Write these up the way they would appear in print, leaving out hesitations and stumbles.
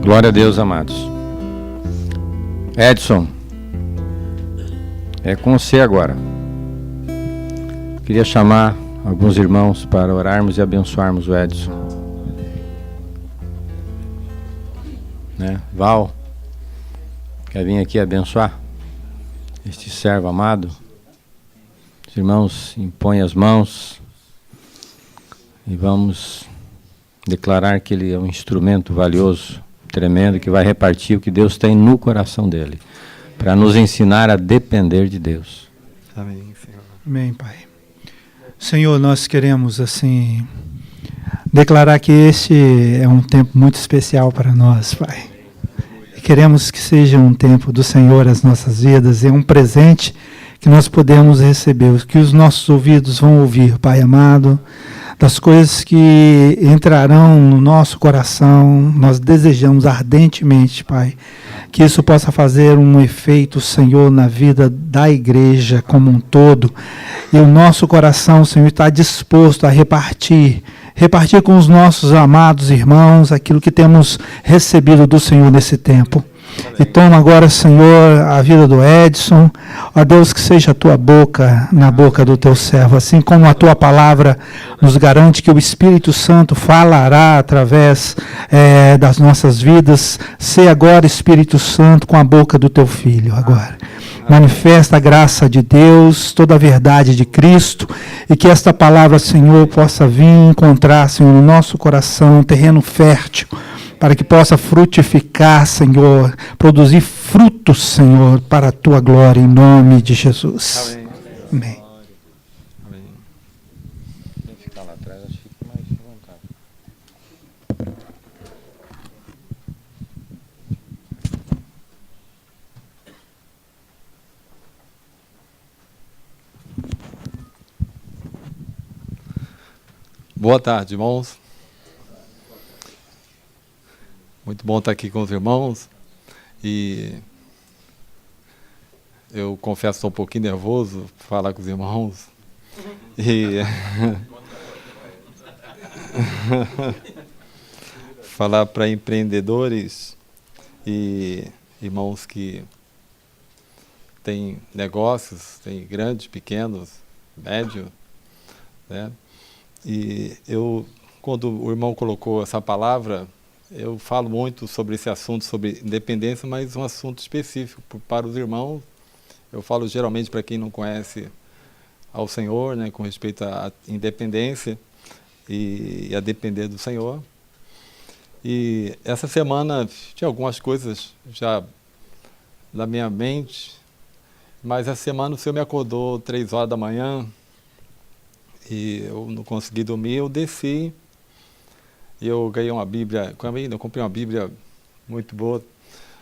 Glória a Deus, amados. Edson, é com você agora. Queria chamar alguns irmãos para orarmos e abençoarmos o Edson. Val, quer vir aqui abençoar este servo amado? Os irmãos impõem as mãos e vamos declarar que ele é um instrumento valioso, tremendo, que vai repartir o que Deus tem no coração dele, para nos ensinar a depender de Deus. Amém, Senhor. Amém, Pai. Senhor, nós queremos, assim, declarar que esse é um tempo muito especial para nós, Pai. E queremos que seja um tempo do Senhor às nossas vidas, é um presente que nós podemos receber, que os nossos ouvidos vão ouvir, Pai amado, das coisas que entrarão no nosso coração. Nós desejamos ardentemente, Pai, que isso possa fazer um efeito, Senhor, na vida da igreja como um todo. E o nosso coração, Senhor, está disposto a repartir com os nossos amados irmãos aquilo que temos recebido do Senhor nesse tempo. E toma agora, Senhor, a vida do Edson. Ó Deus, que seja a tua boca na boca do teu servo, assim como a tua palavra nos garante que o Espírito Santo falará através das nossas vidas. Sê agora, Espírito Santo, com a boca do teu filho agora. Manifesta a graça de Deus, toda a verdade de Cristo, e que esta palavra, Senhor, possa vir encontrar, Senhor, no nosso coração um terreno fértil, para que possa frutificar, Senhor, produzir frutos, Senhor, para a tua glória, em nome de Jesus. Amém. Amém. Amém. Quem ficar lá atrás, acho que fica mais à vontade. Boa tarde, irmãos. Muito bom estar aqui com os irmãos. E eu confesso que estou um pouquinho nervoso para falar com os irmãos. E falar para empreendedores e irmãos que têm negócios, têm grandes, pequenos, médios, né? E eu, quando o irmão colocou essa palavra, eu falo muito sobre esse assunto, sobre independência, mas um assunto específico para os irmãos. Eu falo geralmente para quem não conhece ao Senhor, né, com respeito à independência e a depender do Senhor. E essa semana tinha algumas coisas já na minha mente, mas essa semana o Senhor me acordou 3 horas da manhã e eu não consegui dormir. Eu desci e eu ganhei uma Bíblia, eu comprei uma Bíblia muito boa,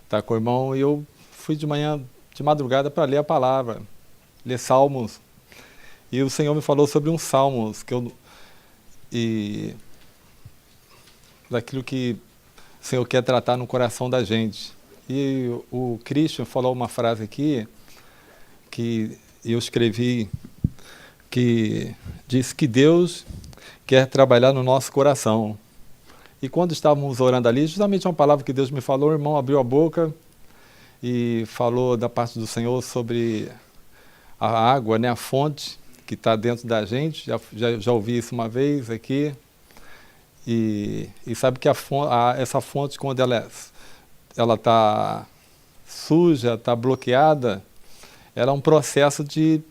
tá com o irmão, e eu fui de manhã, de madrugada, para ler a palavra, ler Salmos. E o Senhor me falou sobre um Salmos, daquilo que o Senhor quer tratar no coração da gente. E o Christian falou uma frase aqui, que eu escrevi, que diz que Deus quer trabalhar no nosso coração. E quando estávamos orando ali, justamente uma palavra que Deus me falou, o irmão abriu a boca e falou da parte do Senhor sobre a água, né, a fonte que está dentro da gente. Já ouvi isso uma vez aqui. E sabe que essa fonte, quando ela está suja, está bloqueada, ela é um processo de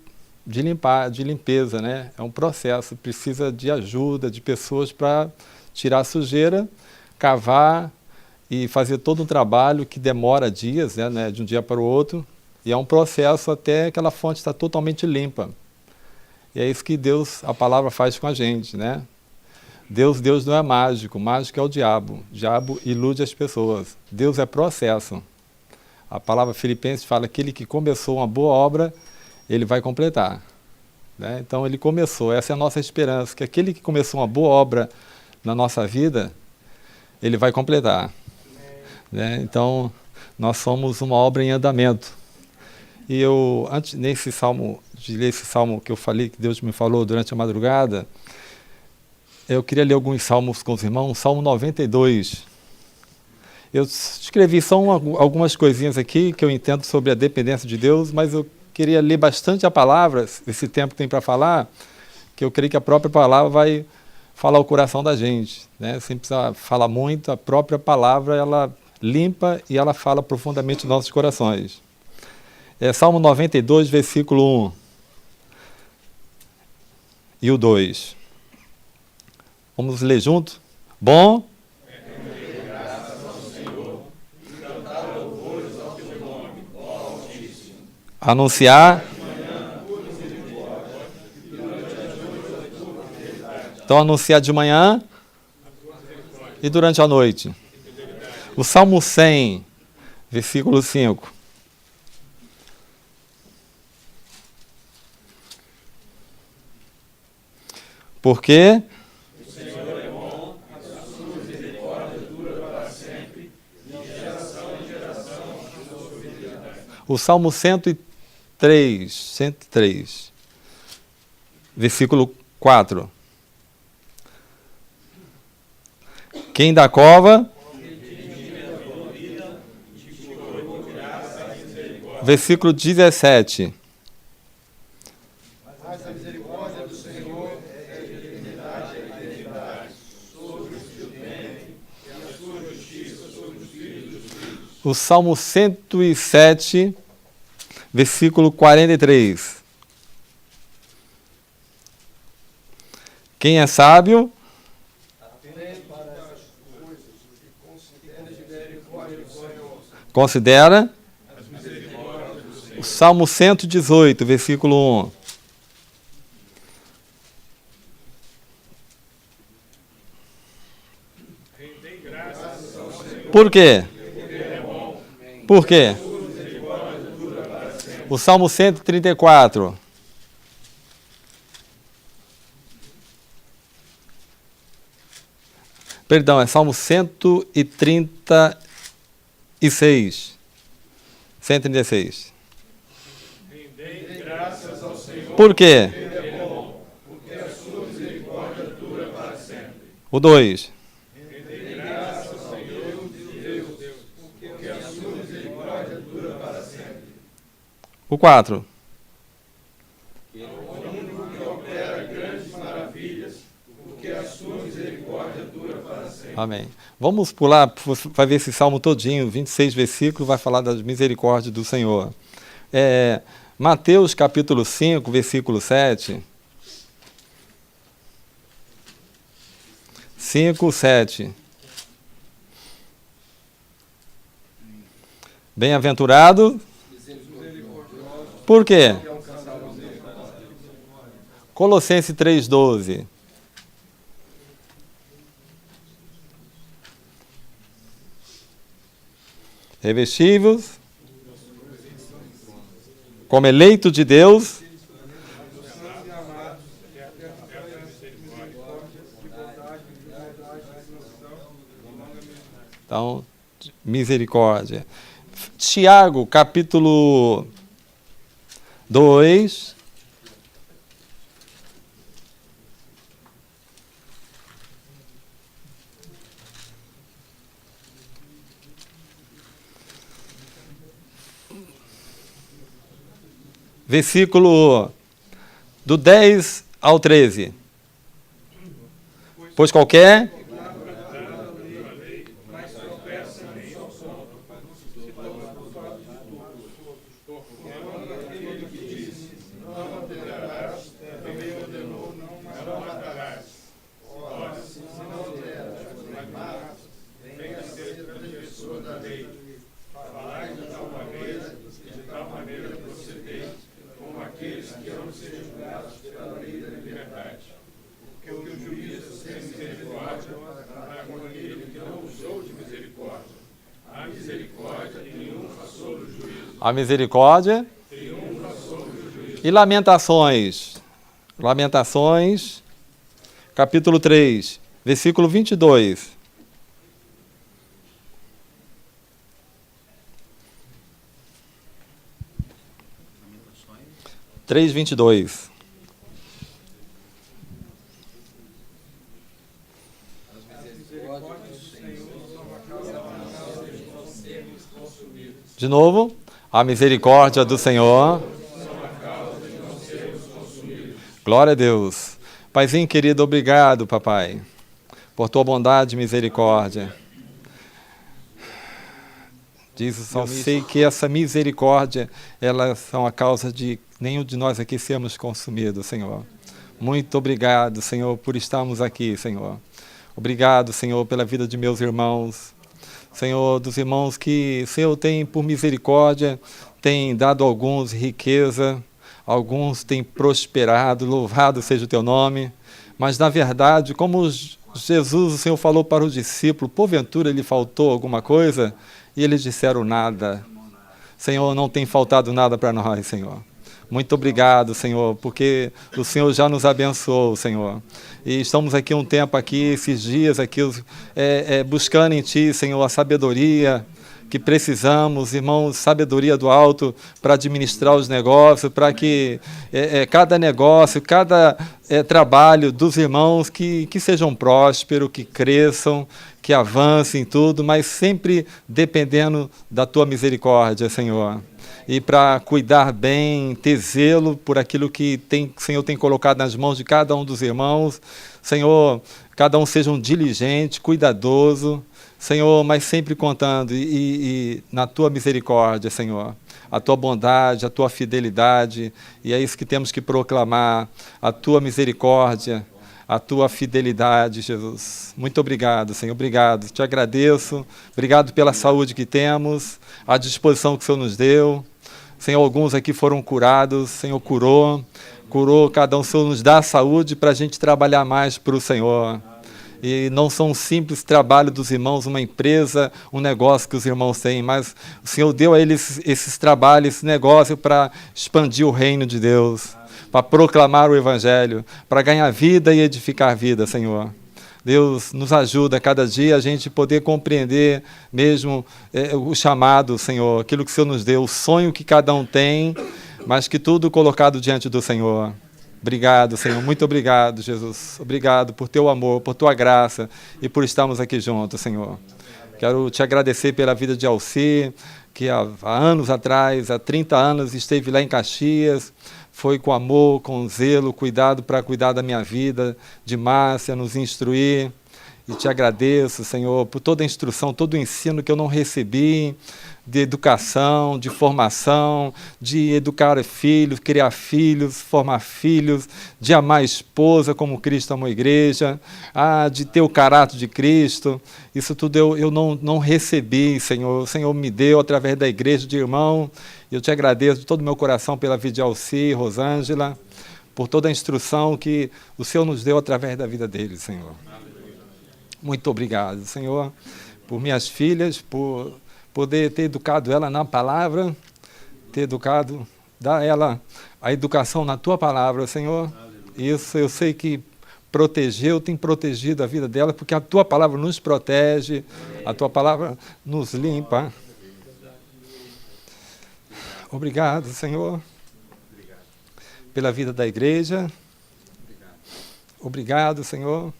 limpeza, né? É um processo, precisa de ajuda, de pessoas para tirar a sujeira, cavar e fazer todo um trabalho que demora dias, né, de um dia para o outro, e é um processo até que aquela fonte está totalmente limpa. E é isso que Deus, a palavra, faz com a gente, né? Deus não é mágico, mágico é o diabo ilude as pessoas. Deus é processo. A palavra Filipenses fala que aquele que começou uma boa obra, ele vai completar, né? Então ele começou, essa é a nossa esperança, que aquele que começou uma boa obra na nossa vida, ele vai completar, né? Então nós somos uma obra em andamento. E eu, antes de ler esse salmo que eu falei, que Deus me falou durante a madrugada, eu queria ler alguns salmos com os irmãos. Salmo 92. Eu escrevi só algumas coisinhas aqui que eu entendo sobre a dependência de Deus, mas eu queria ler bastante a palavra, esse tempo que tem para falar, que eu creio que a própria palavra vai falar o coração da gente, né? Sem precisar falar muito, a própria palavra, ela limpa e ela fala profundamente nos nossos corações. Salmo 92, versículo 1 e o 2. Vamos ler junto? Bom? Anunciar. Então, anunciar de manhã e durante a noite. O Salmo 100, versículo 5. Porque o Senhor é bom, a sua misericórdia dura para sempre, de geração em geração a sua fidelidade. O Salmo 103, versículo 4. Quem da cova, versículo 17. Mas a misericórdia do Senhor é de eternidade a eternidade, sobre os que o temem, e a sua justiça sobre os filhos dos filhos. O Salmo 107, versículo 43. Quem é sábio? Considera o Salmo 118, versículo 1. Por quê? Por quê? O Salmo 134. Perdão, é Salmo 136. 136. Rendei graças ao Senhor. Por quê? Ele é bom, porque a sua misericórdia dura para sempre. O 2. Rendei graças ao Deus de Deus, porque a sua misericórdia dura para sempre. O 4. O único que opera grandes maravilhas, porque a sua misericórdia dura para sempre. Amém. Vamos pular, vai ver esse salmo todinho, 26 versículos, vai falar das misericórdias do Senhor. Mateus capítulo 5, versículo 7. 5, 7. Bem-aventurado. Por quê? Colossenses 3, 12. Revestivos como eleito de Deus. Então, misericórdia. Tiago, capítulo 2. Versículo do 10 ao 13. Pois qualquer a misericórdia e Lamentações. Lamentações, capítulo 3, versículo 22. Lamentações 3, 22. De novo, a misericórdia do Senhor. Glória a Deus. Paizinho querido, obrigado, papai, por tua bondade e misericórdia. Diz o salmista, sei que essa misericórdia, elas são a causa de nenhum de nós aqui sermos consumidos, Senhor. Muito obrigado, Senhor, por estarmos aqui, Senhor. Obrigado, Senhor, pela vida de meus irmãos. Senhor, dos irmãos que o Senhor tem, por misericórdia, tem dado a alguns riqueza, alguns têm prosperado, louvado seja o teu nome. Mas, na verdade, como Jesus, o Senhor falou para os discípulos, porventura lhe faltou alguma coisa? E eles disseram nada. Senhor, não tem faltado nada para nós, Senhor. Muito obrigado, Senhor, porque o Senhor já nos abençoou, Senhor. E estamos aqui um tempo, aqui, esses dias, aqui, buscando em Ti, Senhor, a sabedoria que precisamos, irmãos, sabedoria do alto para administrar os negócios, para que cada negócio, cada trabalho dos irmãos que sejam prósperos, que cresçam, que avancem em tudo, mas sempre dependendo da Tua misericórdia, Senhor. E para cuidar bem, ter zelo por aquilo que o Senhor tem colocado nas mãos de cada um dos irmãos. Senhor, cada um seja um diligente, cuidadoso, Senhor, mas sempre contando e na Tua misericórdia, Senhor, a Tua bondade, a Tua fidelidade, e é isso que temos que proclamar, a Tua misericórdia, a Tua fidelidade, Jesus. Muito obrigado, Senhor, obrigado, te agradeço, obrigado pela saúde que temos, a disposição que o Senhor nos deu. Senhor, alguns aqui foram curados, Senhor curou cada um, Senhor nos dá saúde para a gente trabalhar mais para o Senhor. E não são um simples trabalho dos irmãos, uma empresa, um negócio que os irmãos têm, mas o Senhor deu a eles esses trabalhos, esse negócio para expandir o reino de Deus, para proclamar o Evangelho, para ganhar vida e edificar vida, Senhor. Deus nos ajuda a cada dia a gente poder compreender mesmo o chamado, Senhor, aquilo que o Senhor nos deu, o sonho que cada um tem, mas que tudo colocado diante do Senhor. Obrigado, Senhor, muito obrigado, Jesus. Obrigado por teu amor, por tua graça e por estarmos aqui juntos, Senhor. Quero te agradecer pela vida de Alci, que há anos atrás, há 30 anos, esteve lá em Caxias, foi com amor, com zelo, cuidado para cuidar da minha vida, de Márcia, nos instruir. E te agradeço, Senhor, por toda a instrução, todo o ensino que eu não recebi, de educação, de formação, de educar filhos, criar filhos, formar filhos, de amar a esposa como Cristo amou a igreja, de ter o caráter de Cristo. Isso tudo eu não recebi, Senhor. O Senhor me deu através da igreja de irmão. Eu te agradeço de todo o meu coração pela vida de Alci, Rosângela, por toda a instrução que o Senhor nos deu através da vida deles, Senhor. Muito obrigado, Senhor, por minhas filhas, por poder ter educado ela na palavra, dar ela a educação na Tua palavra, Senhor. Isso eu sei que tem protegido a vida dela, porque a Tua palavra nos protege, a Tua palavra nos limpa. Obrigado, Senhor, pela vida da igreja. Obrigado, Senhor,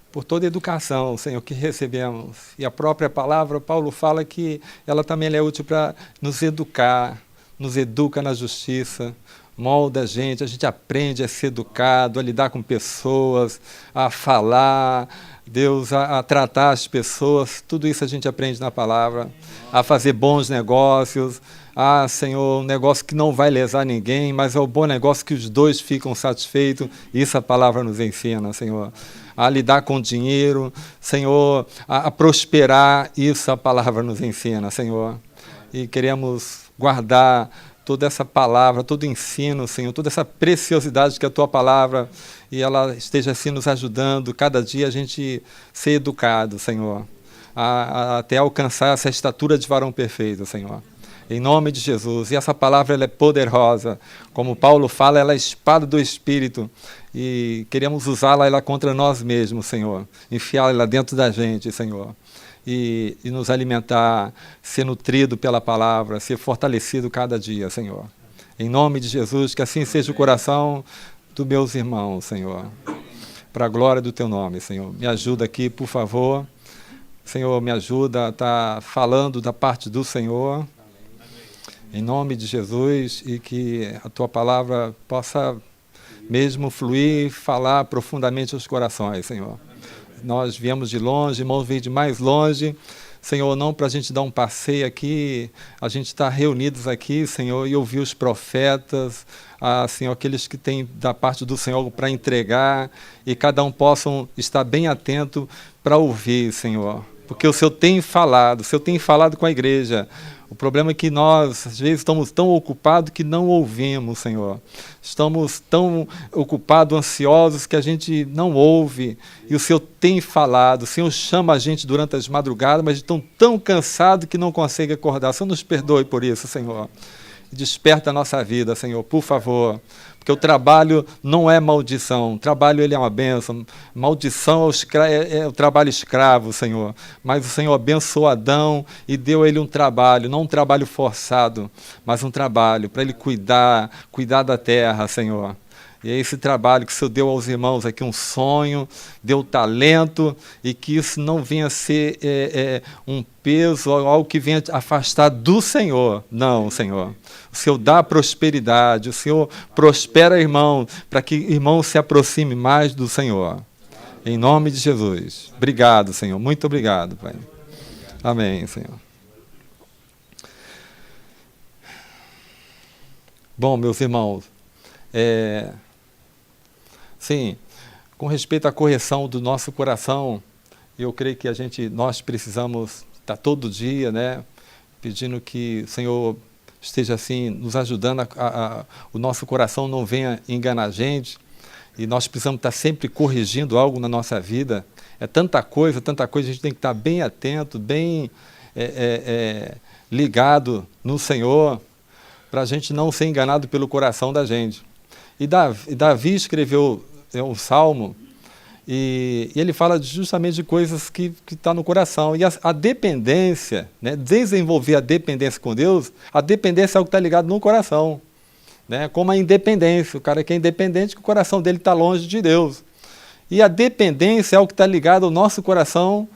por toda a educação, Senhor, que recebemos. E a própria palavra, Paulo fala que ela também é útil para nos educar, nos educa na justiça, molda a gente aprende a ser educado, a lidar com pessoas, a falar, Deus, a tratar as pessoas, tudo isso a gente aprende na palavra, a fazer bons negócios, Senhor, um negócio que não vai lesar ninguém, mas é o bom negócio que os dois ficam satisfeitos, isso a palavra nos ensina, Senhor. A lidar com dinheiro, Senhor, a prosperar, isso a palavra nos ensina, Senhor. E queremos guardar toda essa palavra, todo o ensino, Senhor, toda essa preciosidade que é a Tua palavra, e ela esteja assim nos ajudando, cada dia a gente ser educado, Senhor, até alcançar essa estatura de varão perfeito, Senhor. Em nome de Jesus. E essa palavra ela é poderosa. Como Paulo fala, ela é a espada do Espírito. E queremos usá-la ela contra nós mesmos, Senhor. Enfiá-la dentro da gente, Senhor. E nos alimentar, ser nutrido pela palavra, ser fortalecido cada dia, Senhor. Em nome de Jesus, que assim seja o coração dos meus irmãos, Senhor. para a glória do teu nome, Senhor. Me ajuda aqui, por favor. Senhor, me ajuda a estar falando da parte do Senhor, em nome de Jesus, e que a tua palavra possa mesmo fluir, falar profundamente aos corações, Senhor. Nós viemos de longe, irmãos vêm de mais longe, Senhor, não para a gente dar um passeio aqui, a gente está reunidos aqui, Senhor, e ouvir os profetas, Senhor, aqueles que têm da parte do Senhor para entregar, e cada um possam estar bem atento para ouvir, Senhor. Porque o Senhor tem falado com a igreja. O problema é que nós, às vezes, estamos tão ocupados que não ouvimos, Senhor. Estamos tão ocupados, ansiosos, que a gente não ouve. E o Senhor tem falado. O Senhor chama a gente durante as madrugadas, mas estão tão cansados que não conseguem acordar. O Senhor nos perdoe por isso, Senhor. Desperta a nossa vida, Senhor, por favor. Porque o trabalho não é maldição. O trabalho ele é uma bênção. Maldição é o trabalho escravo, Senhor. Mas o Senhor abençoou Adão e deu a ele um trabalho, não um trabalho forçado, mas um trabalho para ele cuidar da terra, Senhor. E é esse trabalho que o Senhor deu aos irmãos aqui, um sonho, deu talento, e que isso não venha a ser um peso, algo que venha afastar do Senhor. Não, Senhor. O Senhor dá prosperidade, o Senhor prospera irmão, para que irmão se aproxime mais do Senhor. Em nome de Jesus. Obrigado, Senhor. Muito obrigado, Pai. Amém, Senhor. Bom, meus irmãos, sim, com respeito à correção do nosso coração, eu creio que nós precisamos estar todo dia, né, pedindo que o Senhor esteja assim, nos ajudando o nosso coração não venha enganar a gente, e nós precisamos estar sempre corrigindo algo na nossa vida. É tanta coisa, a gente tem que estar bem atento, bem ligado no Senhor, para a gente não ser enganado pelo coração da gente. E Davi escreveu um salmo, e ele fala justamente de coisas que estão no coração. E a dependência, né, desenvolver a dependência com Deus, a dependência é algo que está ligado no coração. Né, como a independência, o cara que é independente, que o coração dele está longe de Deus. E a dependência é algo que está ligado ao nosso coração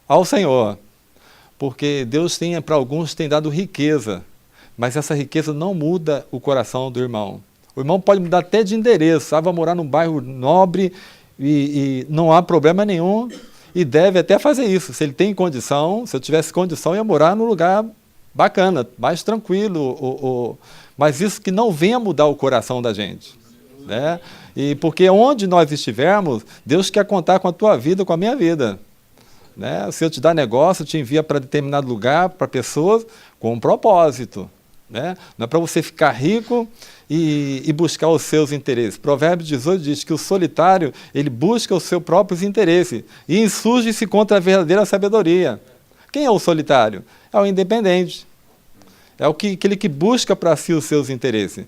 ao Senhor. Porque Deus para alguns tem dado riqueza, mas essa riqueza não muda o coração do irmão. O irmão pode mudar até de endereço, vai morar num bairro nobre e não há problema nenhum, e deve até fazer isso. Se ele tem condição, se eu tivesse condição, eu ia morar num lugar bacana, mais tranquilo, mas isso que não venha mudar o coração da gente. Né? E porque onde nós estivermos, Deus quer contar com a tua vida, com a minha vida. Né? Se eu te dar negócio, eu te envia para determinado lugar, para pessoas, com um propósito. Né? Não é para você ficar rico e buscar os seus interesses. Provérbios 18 diz que o solitário, ele busca os seus próprios interesses e insurge-se contra a verdadeira sabedoria. Quem é o solitário? É o independente. É aquele que busca para si os seus interesses.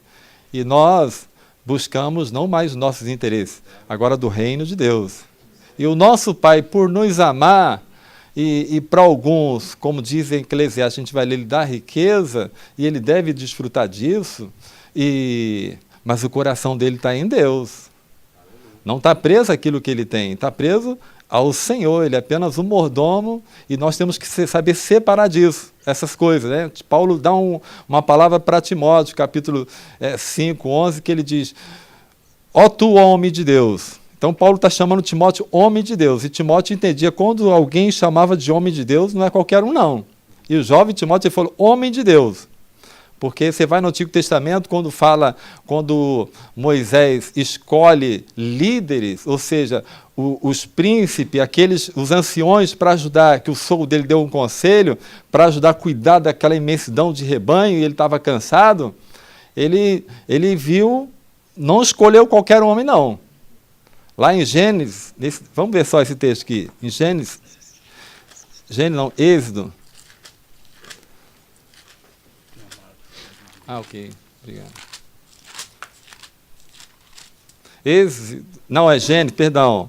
E nós buscamos não mais os nossos interesses, agora do reino de Deus. E o nosso Pai, por nos amar, e para alguns, como diz em Eclesiastes, a gente vai ler, ele dá riqueza, e ele deve desfrutar disso, mas o coração dele está em Deus. Não está preso àquilo que ele tem, está preso ao Senhor, ele é apenas um mordomo, e nós temos que saber separar disso, essas coisas. Né? Paulo dá uma palavra para Timóteo, capítulo 5, 11, que ele diz: ó tu, homem de Deus. Então Paulo está chamando Timóteo homem de Deus, e Timóteo entendia, quando alguém chamava de homem de Deus, não é qualquer um não. E o jovem Timóteo, ele falou homem de Deus. Porque você vai no Antigo Testamento, quando Moisés escolhe líderes, ou seja, os príncipes, os anciões para ajudar, que o sogro dele deu um conselho, para ajudar a cuidar daquela imensidão de rebanho, e ele estava cansado, ele viu, não escolheu qualquer homem não. Lá em Gênesis, vamos ver só esse texto aqui, em Êxodo. Ok, obrigado. Não, é Gênesis, perdão.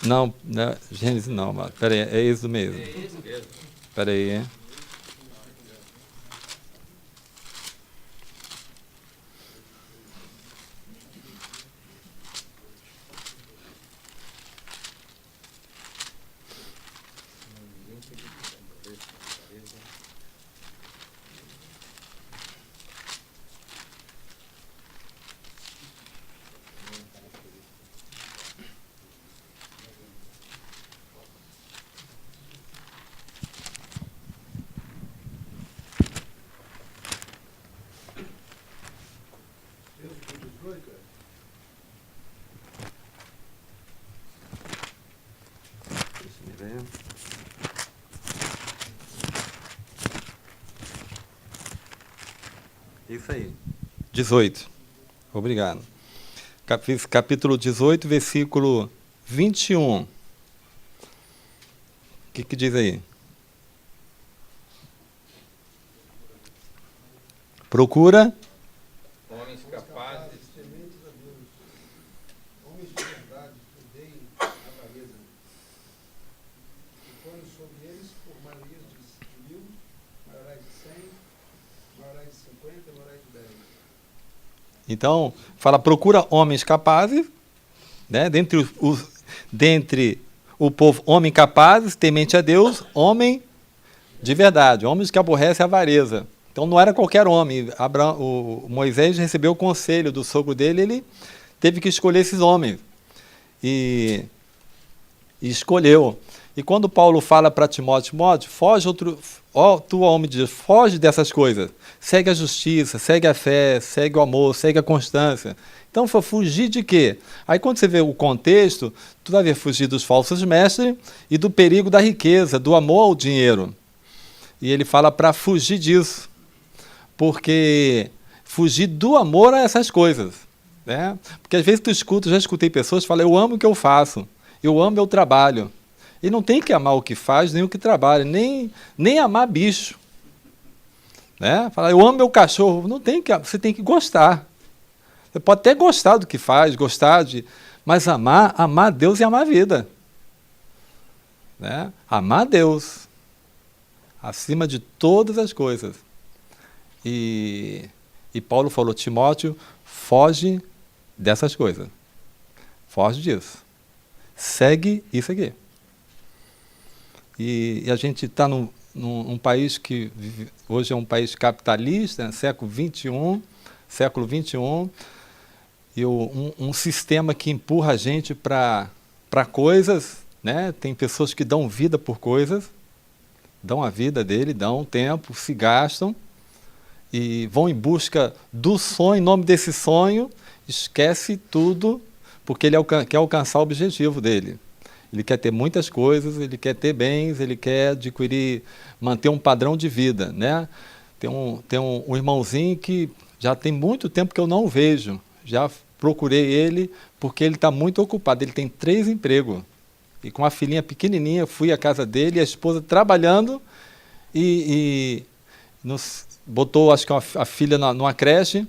Não, Gênesis não, espera aí, é Êxodo mesmo. Espera aí, hein? ver. Isso aí. 18. Obrigado. Capítulo 18, versículo 21. O que diz aí? Procura. Homens capazes. Homens de verdade odeiem a avareza, e põem sobre eles por maiorias de 1.000, maiorais de 100, maiorais de 50, maiorais de 10. Então, fala, procura homens capazes, né? Dentre o povo, homem capazes, temente a Deus, homem de verdade, homens que aborrecem a avareza. Então não era qualquer homem. O Moisés recebeu o conselho do sogro dele, ele teve que escolher esses homens. E escolheu. E quando Paulo fala para Timóteo, foge tu homem de Deus, foge dessas coisas. Segue a justiça, segue a fé, segue o amor, segue a constância. Então foi fugir de quê? Aí quando você vê o contexto, tu vai ver fugir dos falsos mestres e do perigo da riqueza, do amor ao dinheiro. E ele fala para fugir disso. Porque fugir do amor a essas coisas, né? Porque às vezes já escutei pessoas que falam, eu amo o que eu faço, eu amo meu trabalho. E não tem que amar o que faz, nem o que trabalha, nem amar bicho. Né? Falar, eu amo meu cachorro, não tem que, você tem que gostar. Você pode até gostar do que faz, mas amar Deus e amar a vida. Né? Amar Deus, acima de todas as coisas. E Paulo falou, Timóteo, foge dessas coisas. Foge disso. Segue isso aqui. E a gente está num país que hoje é um país capitalista, né? século XXI, e um sistema que empurra a gente para coisas, né? Tem pessoas que dão vida por coisas, dão a vida dele, dão tempo, se gastam, e vão em busca do sonho, em nome desse sonho, esquece tudo, porque ele quer alcançar o objetivo dele. Ele quer ter muitas coisas, ele quer ter bens, ele quer adquirir, manter um padrão de vida. Né? Tem um irmãozinho que já tem muito tempo que eu não vejo, já procurei ele, porque ele está muito ocupado, ele tem 3 empregos. E com a filhinha pequenininha, fui à casa dele, a esposa trabalhando, botou, acho que a filha numa creche,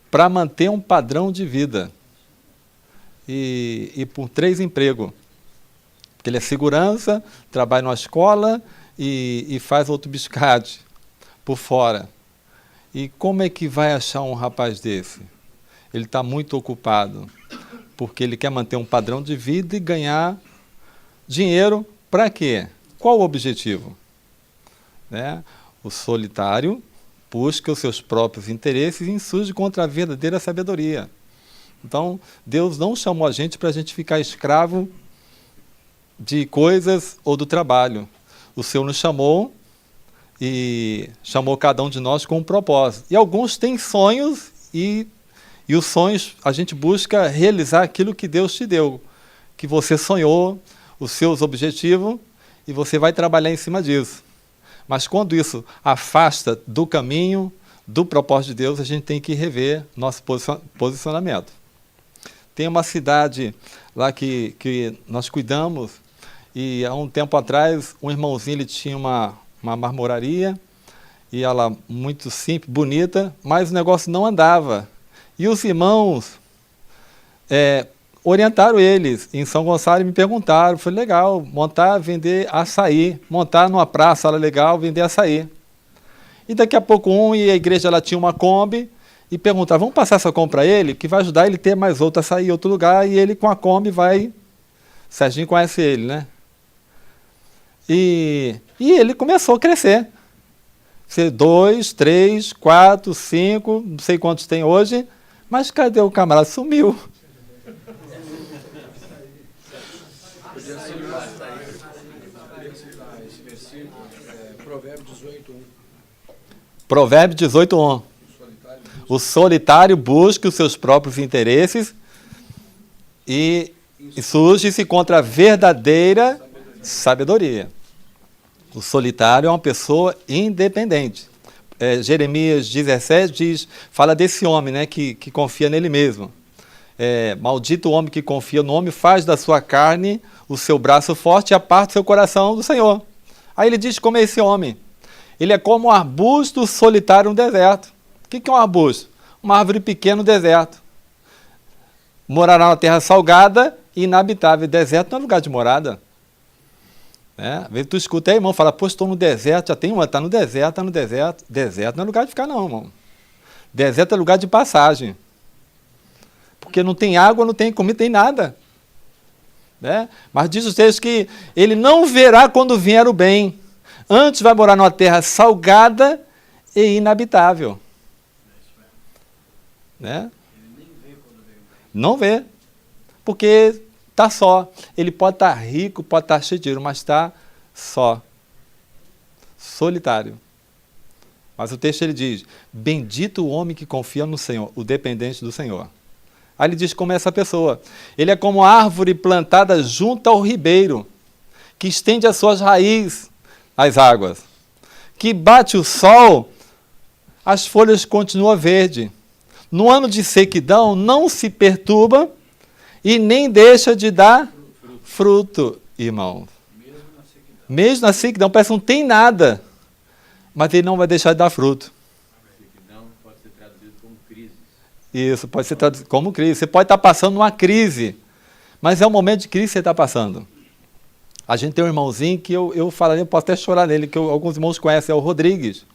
para manter um padrão de vida. E por 3 empregos. Porque ele é segurança, trabalha numa escola e faz outro biscate por fora. E como é que vai achar um rapaz desse? Ele está muito ocupado, porque ele quer manter um padrão de vida e ganhar dinheiro para quê? Qual o objetivo? Né? O solitário busca os seus próprios interesses e insurge contra a verdadeira sabedoria. Então, Deus não chamou a gente para a gente ficar escravo de coisas ou do trabalho. O Senhor nos chamou e chamou cada um de nós com um propósito. E alguns têm sonhos e os sonhos a gente busca realizar aquilo que Deus te deu, que você sonhou, os seus objetivos, e você vai trabalhar em cima disso. Mas quando isso afasta do caminho, do propósito de Deus, a gente tem que rever nosso posicionamento. Tem uma cidade lá que nós cuidamos, e há um tempo atrás, um irmãozinho ele tinha uma marmoraria, e ela muito simples, bonita, mas o negócio não andava. E os irmãos orientaram eles em São Gonçalo e me perguntaram, foi legal, vender açaí, montar numa praça era legal, vender açaí. E daqui a pouco e a igreja ela tinha uma Kombi, e perguntaram, vamos passar essa Kombi para ele, que vai ajudar ele a ter mais outro açaí em outro lugar, e ele com a Kombi vai... Serginho conhece ele, né? E ele começou a crescer. 2, 3, 4, 5, não sei quantos tem hoje, mas cadê o camarada? Sumiu. Provérbio 18:1. Provérbio 18:1. O solitário busca os seus próprios interesses e surge-se contra a verdadeira Sabedoria. O solitário é uma pessoa independente. Jeremias 17 fala desse homem, né, que confia nele mesmo. Maldito o homem que confia no homem, faz da sua carne o seu braço forte e aparta o seu coração do Senhor. Aí ele diz como é esse homem. Ele é como um arbusto solitário no deserto. O que é um arbusto? Uma árvore pequena no deserto. Morará na terra salgada e inabitável. Deserto não é lugar de morada. Às vezes tu escuta aí, irmão, fala, pô, estou no deserto, já tem uma, está no deserto, está no deserto. Deserto não é lugar de ficar não, irmão. Deserto é lugar de passagem. Porque não tem água, não tem comida, não tem nada. Mas diz os textos que ele não verá quando vier o bem. Antes vai morar numa terra salgada e inabitável. Não vê. Porque está só. Ele pode estar rico, pode estar cheio de dinheiro, mas está só. Solitário. Mas o texto ele diz, bendito o homem que confia no Senhor, o dependente do Senhor. Aí ele diz como é essa pessoa. Ele é como árvore plantada junto ao ribeiro, que estende as suas raízes às águas. Que bate o sol, as folhas continuam verdes. No ano de sequidão, não se perturba e nem deixa de dar fruto, irmão. Mesmo na sequidão, parece que não tem nada, mas ele não vai deixar de dar fruto. Pode ser traduzido como crise. Isso, pode ser traduzido como crise. Você pode estar passando uma crise, mas é um momento de crise que você está passando. A gente tem um irmãozinho que eu falaria, eu posso até chorar nele, que alguns irmãos conhecem, é o Rodrigues.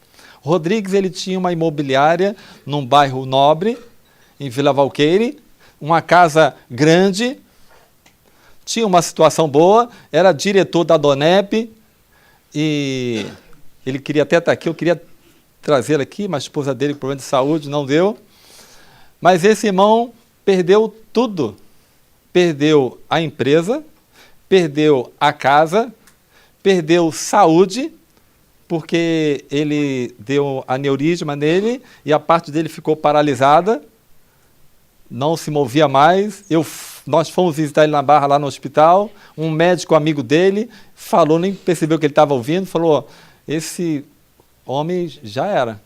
O Rodrigues, ele tinha uma imobiliária num bairro nobre, em Vila Valqueire, uma casa grande, tinha uma situação boa, era diretor da Donep, e ele queria até estar aqui, eu queria trazê-lo aqui, mas a esposa dele, com problema de saúde, não deu. Mas esse irmão perdeu tudo. Perdeu a empresa, perdeu a casa, perdeu saúde, porque ele deu aneurisma nele e a parte dele ficou paralisada, não se movia mais. Nós fomos visitar ele na Barra, lá no hospital, um médico amigo dele falou, nem percebeu que ele estava ouvindo, falou, esse homem já era.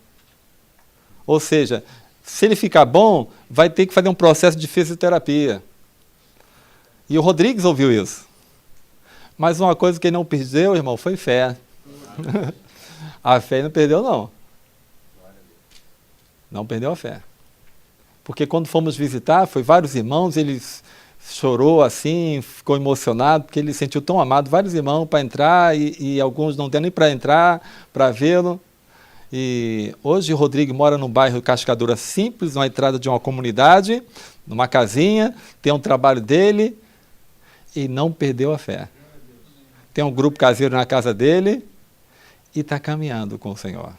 Ou seja, se ele ficar bom, vai ter que fazer um processo de fisioterapia. E o Rodrigues ouviu isso. Mas uma coisa que ele não perdeu, irmão, foi fé. A fé ele não perdeu, não. Não perdeu a fé. Porque quando fomos visitar, foi vários irmãos, ele chorou assim, ficou emocionado, porque ele sentiu tão amado, vários irmãos para entrar, e alguns não deram nem para entrar, para vê-lo. E hoje o Rodrigo mora num bairro Cascadura simples, na entrada de uma comunidade, numa casinha, tem um trabalho dele, e não perdeu a fé. Tem um grupo caseiro na casa dele, e está caminhando com o Senhor.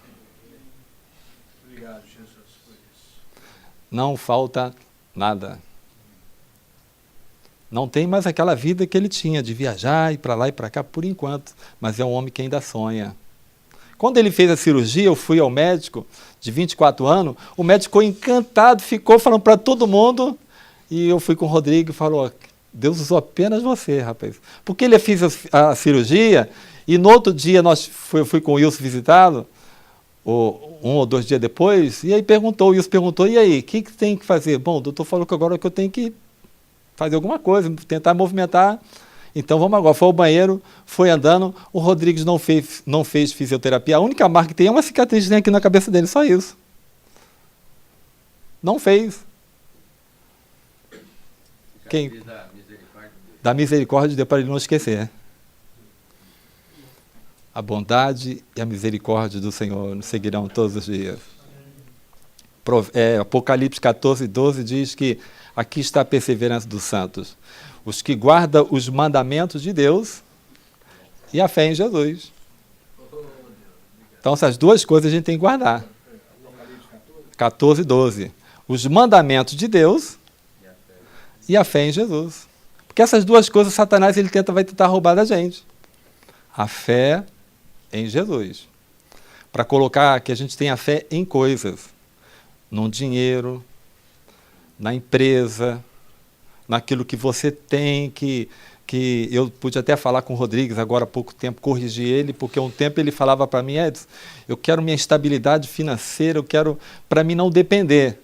Obrigado, Jesus, por isso. Não falta nada. Não tem mais aquela vida que ele tinha, de viajar, ir para lá e para cá, por enquanto. Mas é um homem que ainda sonha. Quando ele fez a cirurgia, eu fui ao médico, de 24 anos, o médico ficou encantado, ficou falando para todo mundo, e eu fui com o Rodrigo e falou, Deus usou apenas você, rapaz. Porque ele fez a cirurgia, e no outro dia eu fui com o Wilson visitá-lo, um ou 2 dias depois, e aí o Wilson perguntou, e aí, o que tem que fazer? Bom, o doutor falou que agora que eu tenho que fazer alguma coisa, tentar movimentar. Então vamos agora, foi ao banheiro, foi andando, o Rodrigues não fez fisioterapia, a única marca que tem é uma cicatriz aqui na cabeça dele, só isso. Não fez. Quem? Da misericórdia de Deus, para ele não esquecer. A bondade e a misericórdia do Senhor nos seguirão todos os dias. Apocalipse 14:12 diz que aqui está a perseverança dos santos, os que guardam os mandamentos de Deus e a fé em Jesus. Então essas duas coisas a gente tem que guardar. 14:12. Os mandamentos de Deus e a fé em Jesus. Porque essas duas coisas Satanás vai tentar roubar da gente. A fé em Jesus. Para colocar que a gente tenha fé em coisas. No dinheiro, na empresa, naquilo que você tem, que que eu pude até falar com o Rodrigues agora há pouco tempo, corrigir ele, porque um tempo ele falava para mim, Edson, eu quero minha estabilidade financeira, eu quero, para mim não depender,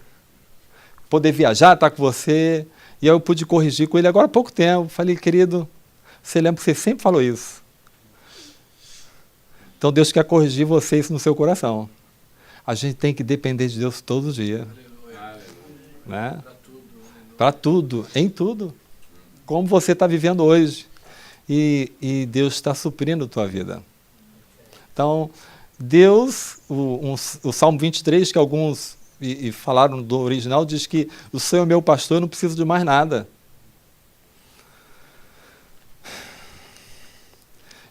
poder viajar, estar com você. E aí eu pude corrigir com ele agora há pouco tempo. Falei, querido, você lembra que você sempre falou isso? Então Deus quer corrigir você isso no seu coração. A gente tem que depender de Deus todos os dias. Né? Para tudo, em tudo. Como você está vivendo hoje. E Deus está suprindo a tua vida. Então, Deus, o Salmo 23, que alguns e falaram do original, diz que o Senhor é meu pastor, eu não preciso de mais nada.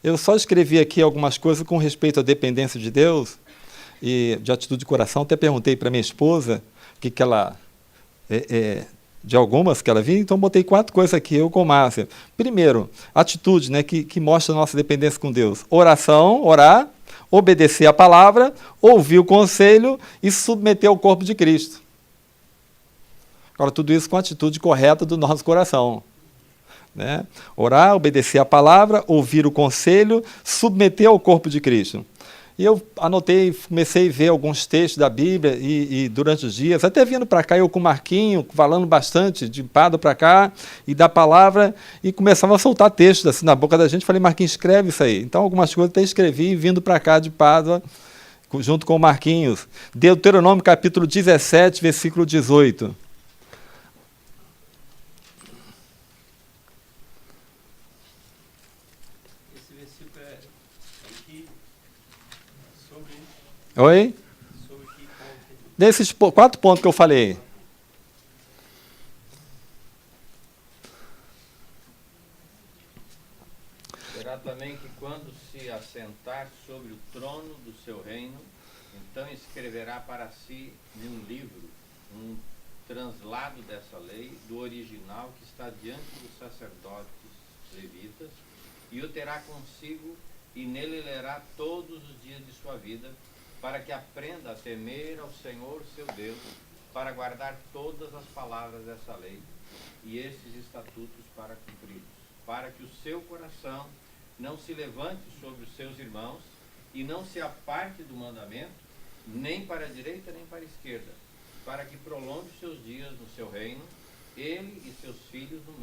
Eu só escrevi aqui algumas coisas com respeito à dependência de Deus e de atitude de coração. Até perguntei para minha esposa o que ela... de algumas que ela viu, então botei 4 coisas aqui, eu com Márcia. Primeiro, atitude, né, que mostra a nossa dependência com Deus. Oração, orar, obedecer a palavra, ouvir o conselho e submeter ao corpo de Cristo. Agora, tudo isso com a atitude correta do nosso coração. Né? Orar, obedecer a palavra, ouvir o conselho, submeter ao corpo de Cristo. E eu anotei, comecei a ver alguns textos da Bíblia e durante os dias, até vindo para cá, eu com o Marquinho, falando bastante de Pádua para cá, e da palavra, e começava a soltar textos assim na boca da gente. Falei, Marquinhos, escreve isso aí. Então, algumas coisas até escrevi, vindo para cá de Pádua, junto com o Marquinhos. Deuteronômio, capítulo 17, versículo 18. Oi? Desses 4 pontos que eu falei. Será também que quando se assentar sobre o trono do seu reino, então escreverá para si num livro um translado dessa lei, do original que está diante dos sacerdotes levitas, e o terá consigo, e nele lerá todos os dias de sua vida, para que aprenda a temer ao Senhor seu Deus, para guardar todas as palavras dessa lei e esses estatutos para cumpri-los, para que o seu coração não se levante sobre os seus irmãos e não se aparte do mandamento, nem para a direita nem para a esquerda, para que prolongue os seus dias no seu reino, ele e seus filhos no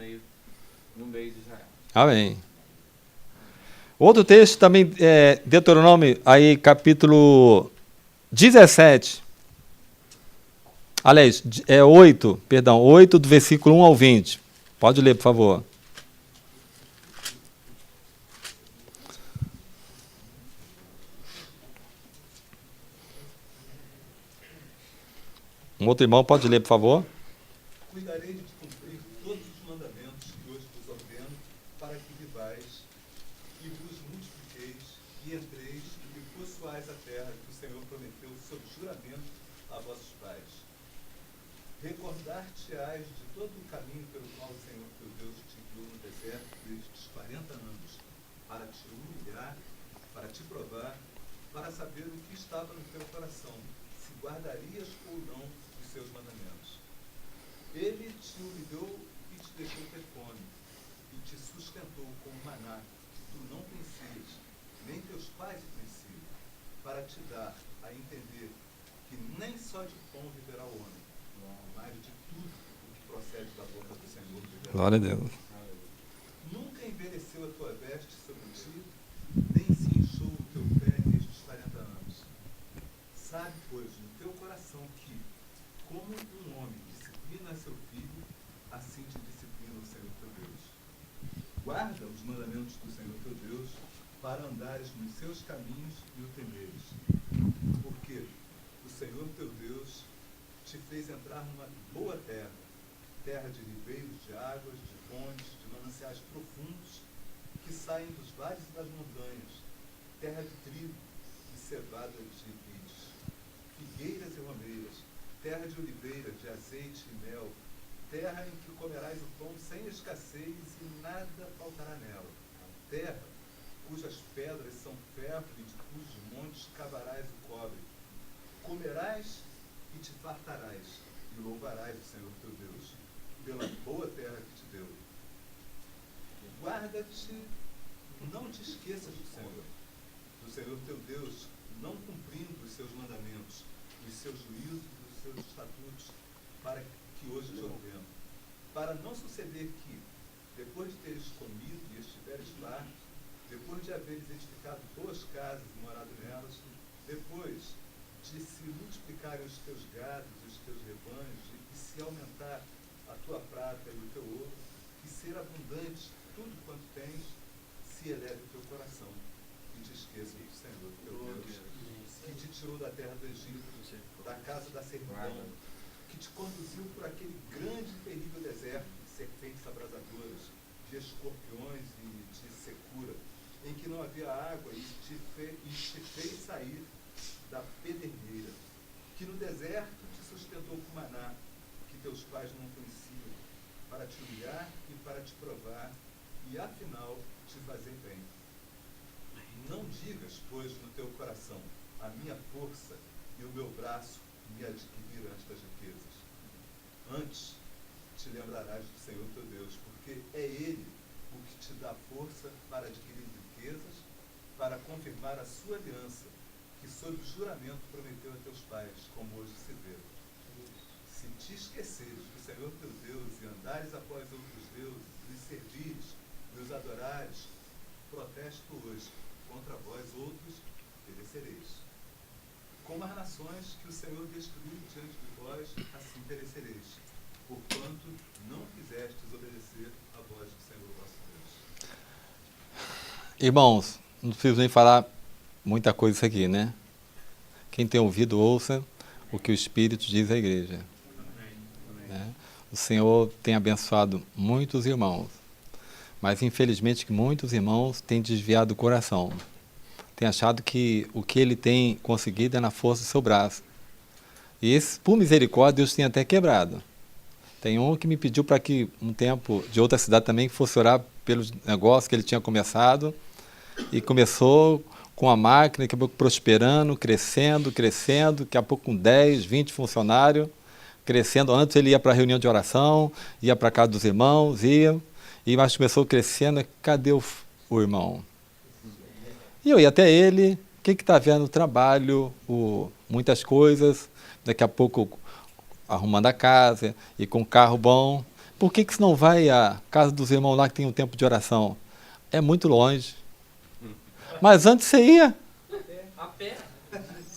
meio de Israel. Amém. Outro texto também, Deuteronômio, aí capítulo 17. Aliás, 8 do versículo 1 ao 20. Pode ler, por favor. Um outro irmão pode ler, por favor. Cuidarei de cumprir todos os mandamentos que hoje vos ordeno, para que vivais e vos multipliqueis e entreis e possuais a terra que o Senhor prometeu sob juramento a vossos pais. Recordar-te-ás de todo o caminho pelo qual o Senhor teu Deus te guiou no deserto destes 40 anos, para te humilhar, para te provar, para saber o que estava no teu coração, se guardarias ou não os seus mandamentos. Ele te humilhou e te deixou ter fome, e te sustentou com maná, que tu não conhecias, nem teus pais conheciam, para te dar a entender que nem só de pão viverá o homem, mas de tudo o que procede da boca do Senhor viverá. Glória a Deus. Nunca envelheceu a tua veste sobre ti, nem se inchou o teu pé nestes 40 anos. Sabe, pois, no teu coração que, como um homem disciplina seu filho, assim te disciplina o Senhor teu Deus. Guarda os mandamentos do Senhor teu Deus, para andares nos seus caminhos e o temeres. Porque o Senhor teu Deus te fez entrar numa boa terra, terra de ribeiros de águas, de fontes, de mananciais profundos, que saem dos vales e das montanhas, terra de trigo, de cevada de vides, figueiras e romeiras, terra de oliveira, de azeite e mel, terra em que comerás o pão sem escassez e nada faltará nela, terra cujas pedras são ferro e de cujos montes cavarás o cobre. Comerás e te fartarás, e louvarás o Senhor teu Deus, pela boa terra que te deu. guarda-te, não te esqueças do Senhor teu Deus, não cumprindo os seus mandamentos, os seus juízos, os seus estatutos, para que hoje te ordeno. Para não suceder que, depois de teres comido e estiveres farto, depois de haveres edificado boas casas e morado nelas, depois de se multiplicarem os teus gados e os teus rebanhos, e se aumentar a tua prata e o teu ouro, e ser abundante tudo quanto tens, se eleve o teu coração e te esqueça do Senhor teu Deus, que te tirou da terra do Egito, da casa da servidão, que te conduziu por aquele grande e terrível deserto de serpentes abrasadoras, de escorpiões e de secura, em que não havia água, e te fez sair da pederneira, que no deserto te sustentou com maná, que teus pais não conheciam, para te humilhar e para te provar, e afinal te fazer bem. Não digas, pois, no teu coração, a minha força e o meu braço me adquiriram estas riquezas. Antes te lembrarás do Senhor teu Deus, porque é Ele o que te dá força para adquirir riquezas, para confirmar a sua aliança, que sob juramento prometeu a teus pais, como hoje se vê. Se te esqueceres do Senhor teu Deus e andares após outros deuses, e os servires e os adorares, protesto hoje, contra vós outros perecereis. Como as nações que o Senhor destruiu diante de vós, assim perecereis, porquanto não quisestes obedecer à voz do Senhor vosso Deus. Irmãos, não preciso nem falar muita coisa isso aqui, né? Quem tem ouvido, ouça o que o Espírito diz à igreja. Né? O Senhor tem abençoado muitos irmãos, mas infelizmente que muitos irmãos têm desviado o coração. Têm achado que o que ele tem conseguido é na força do seu braço. E esse, por misericórdia, Deus tem até quebrado. Tem um que me pediu para que, um tempo, de outra cidade também, que fosse orar pelos negócios que ele tinha começado. E começou com a máquina, daqui a pouco prosperando, crescendo, daqui a pouco com 10, 20 funcionários, crescendo. Antes ele ia para a reunião de oração, ia para a casa dos irmãos, mas começou crescendo. Cadê o irmão? E eu ia até ele, o que está vendo? O trabalho, muitas coisas, daqui a pouco arrumando a casa e com um carro bom. Por que você não vai à casa dos irmãos lá que tem um tempo de oração? É muito longe. Mas antes você ia. A pé.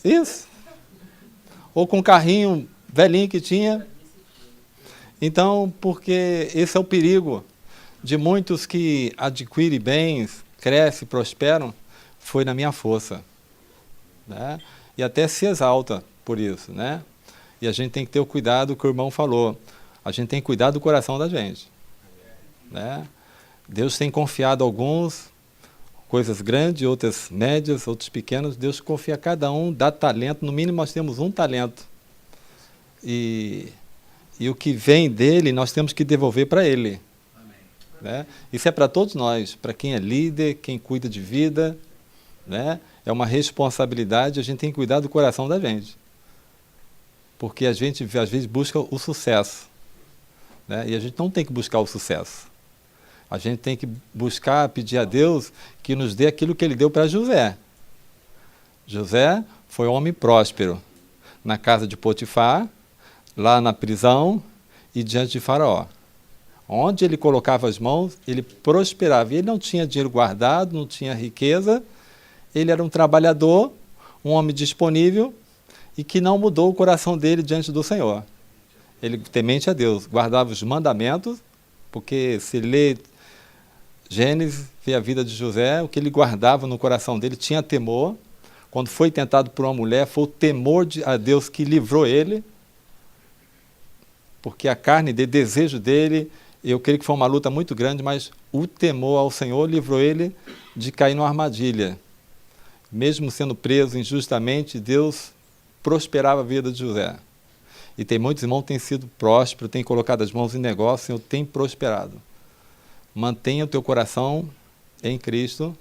Isso. Ou com um carrinho velhinho que tinha. Então, porque esse é o perigo de muitos que adquirem bens, crescem, prosperam, foi na minha força. Né? E até se exalta por isso. Né? E a gente tem que ter o cuidado que o irmão falou. A gente tem que cuidar do coração da gente. Né? Deus tem confiado alguns coisas grandes, outras médias, outros pequenos. Deus confia a cada um, dá talento. No mínimo nós temos um talento. E o que vem dele, nós temos que devolver para ele. Né? Isso é para todos nós, para quem é líder, quem cuida de vida. Né? É uma responsabilidade, a gente tem que cuidar do coração da gente. Porque a gente, às vezes, busca o sucesso. Né? E a gente não tem que buscar o sucesso. A gente tem que buscar, pedir a Deus que nos dê aquilo que Ele deu para José. José foi um homem próspero, na casa de Potifar, lá na prisão e diante de Faraó. Onde ele colocava as mãos, ele prosperava. E ele não tinha dinheiro guardado, não tinha riqueza. Ele era um trabalhador, um homem disponível e que não mudou o coração dele diante do Senhor. Ele, temente a Deus, guardava os mandamentos, porque se lê Gênesis, vê a vida de José, o que ele guardava no coração dele, tinha temor. Quando foi tentado por uma mulher, foi o temor a Deus que livrou ele, porque a carne dele, desejo dele, eu creio que foi uma luta muito grande, mas o temor ao Senhor livrou ele de cair numa armadilha. Mesmo sendo preso injustamente, Deus prosperava a vida de José. E tem muitos irmãos que têm sido prósperos, têm colocado as mãos em negócio, o Senhor tem prosperado. Mantenha o teu coração em Cristo,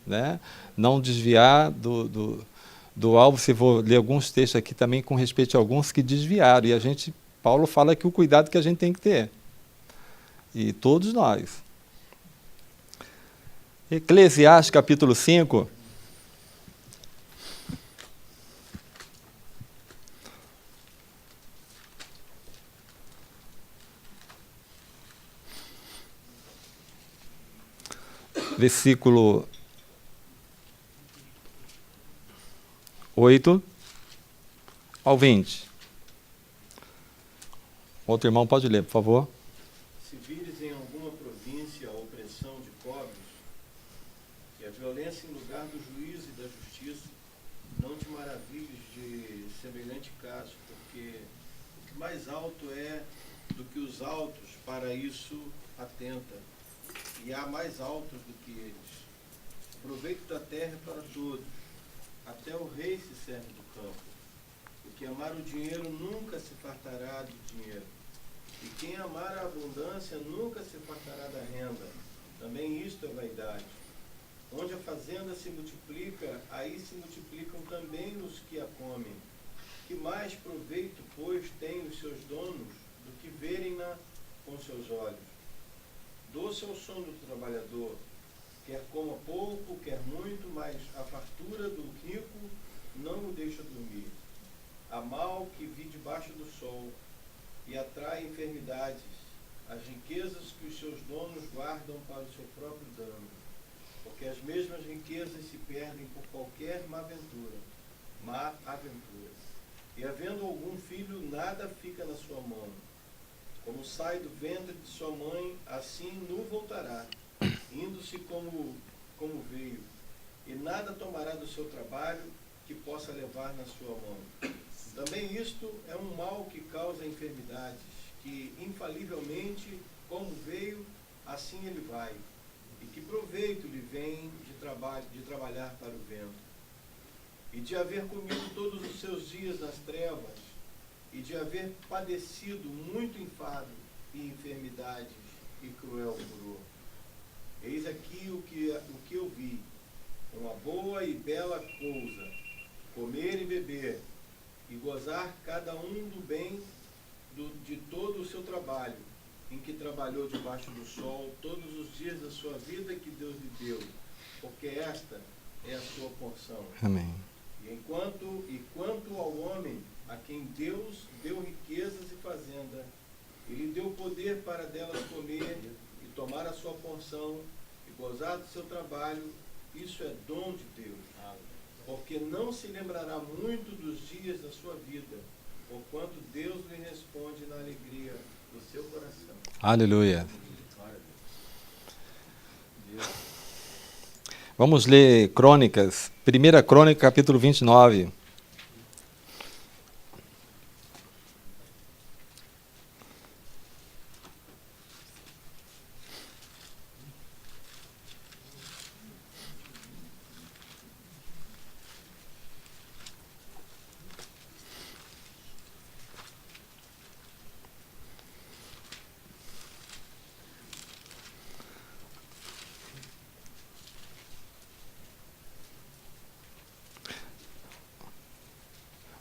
né? Não desviar do alvo. Se vou ler alguns textos aqui também com respeito a alguns que desviaram. E Paulo fala que o cuidado que a gente tem que ter. E todos nós. Eclesiastes capítulo 5. Versículo 8 ao 20. Outro irmão pode ler, por favor. Se vires em alguma província a opressão de pobres, e a violência em lugar do juízo e da justiça, não te maravilhes de semelhante caso, porque o que mais alto é do que os altos, para isso atenta, e há mais altos do que eles. O proveito da terra é para todos, até o rei se serve do campo. O que amar o dinheiro nunca se fartará de dinheiro, e quem amar a abundância nunca se fartará da renda. Também isto é vaidade. Onde a fazenda se multiplica, aí se multiplicam também os que a comem. Que mais proveito, pois, têm os seus donos do que verem-na com seus olhos? Doce é o sono do trabalhador, quer coma pouco, quer muito, mas a fartura do rico não o deixa dormir. Há mal que vi debaixo do sol e atrai enfermidades, as riquezas que os seus donos guardam para o seu próprio dano, porque as mesmas riquezas se perdem por qualquer má aventura. E havendo algum filho, nada fica na sua mão. Como sai do ventre de sua mãe, assim nu voltará, indo-se como veio, e nada tomará do seu trabalho que possa levar na sua mão. Também isto é um mal que causa enfermidades, que infalivelmente, como veio, assim ele vai, e que proveito lhe vem de trabalhar para o vento, e de haver comido todos os seus dias nas trevas, e de haver padecido muito enfado e enfermidades e cruel furor. Eis aqui o que eu vi, uma boa e bela coisa, comer e beber, e gozar cada um do bem de todo o seu trabalho, em que trabalhou debaixo do sol todos os dias da sua vida que Deus lhe deu, porque esta é a sua porção. Amém. E quanto ao homem, a quem Deus deu riquezas e fazenda, ele deu poder para delas comer e tomar a sua porção e gozar do seu trabalho, isso é dom de Deus. Porque não se lembrará muito dos dias da sua vida, porquanto Deus lhe responde na alegria do seu coração. Aleluia. Vamos ler Crônicas, 1 Crônica, capítulo 29.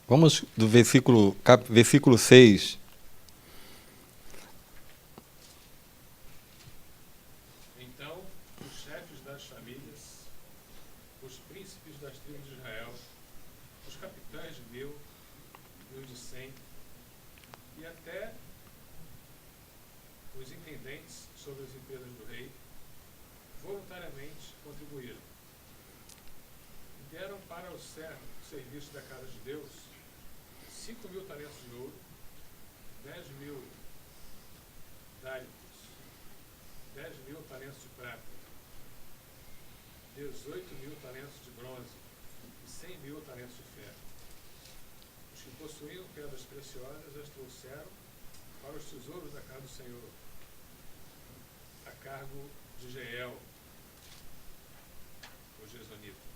Vamos do versículo 6. Então, os chefes das famílias, os príncipes das tribos de Israel, os capitães de 1000 e os de 100, e até os intendentes sobre as empresas do rei, voluntariamente contribuíram. E deram para o serviço da casa de Deus 5.000 talentos de ouro, 10.000 dálicos, 10.000 talentos de prata, 18.000 talentos de bronze e 100.000 talentos de ferro. Os que possuíam pedras preciosas as trouxeram para os tesouros da casa do Senhor, a cargo de Jeiel, o Gesonita.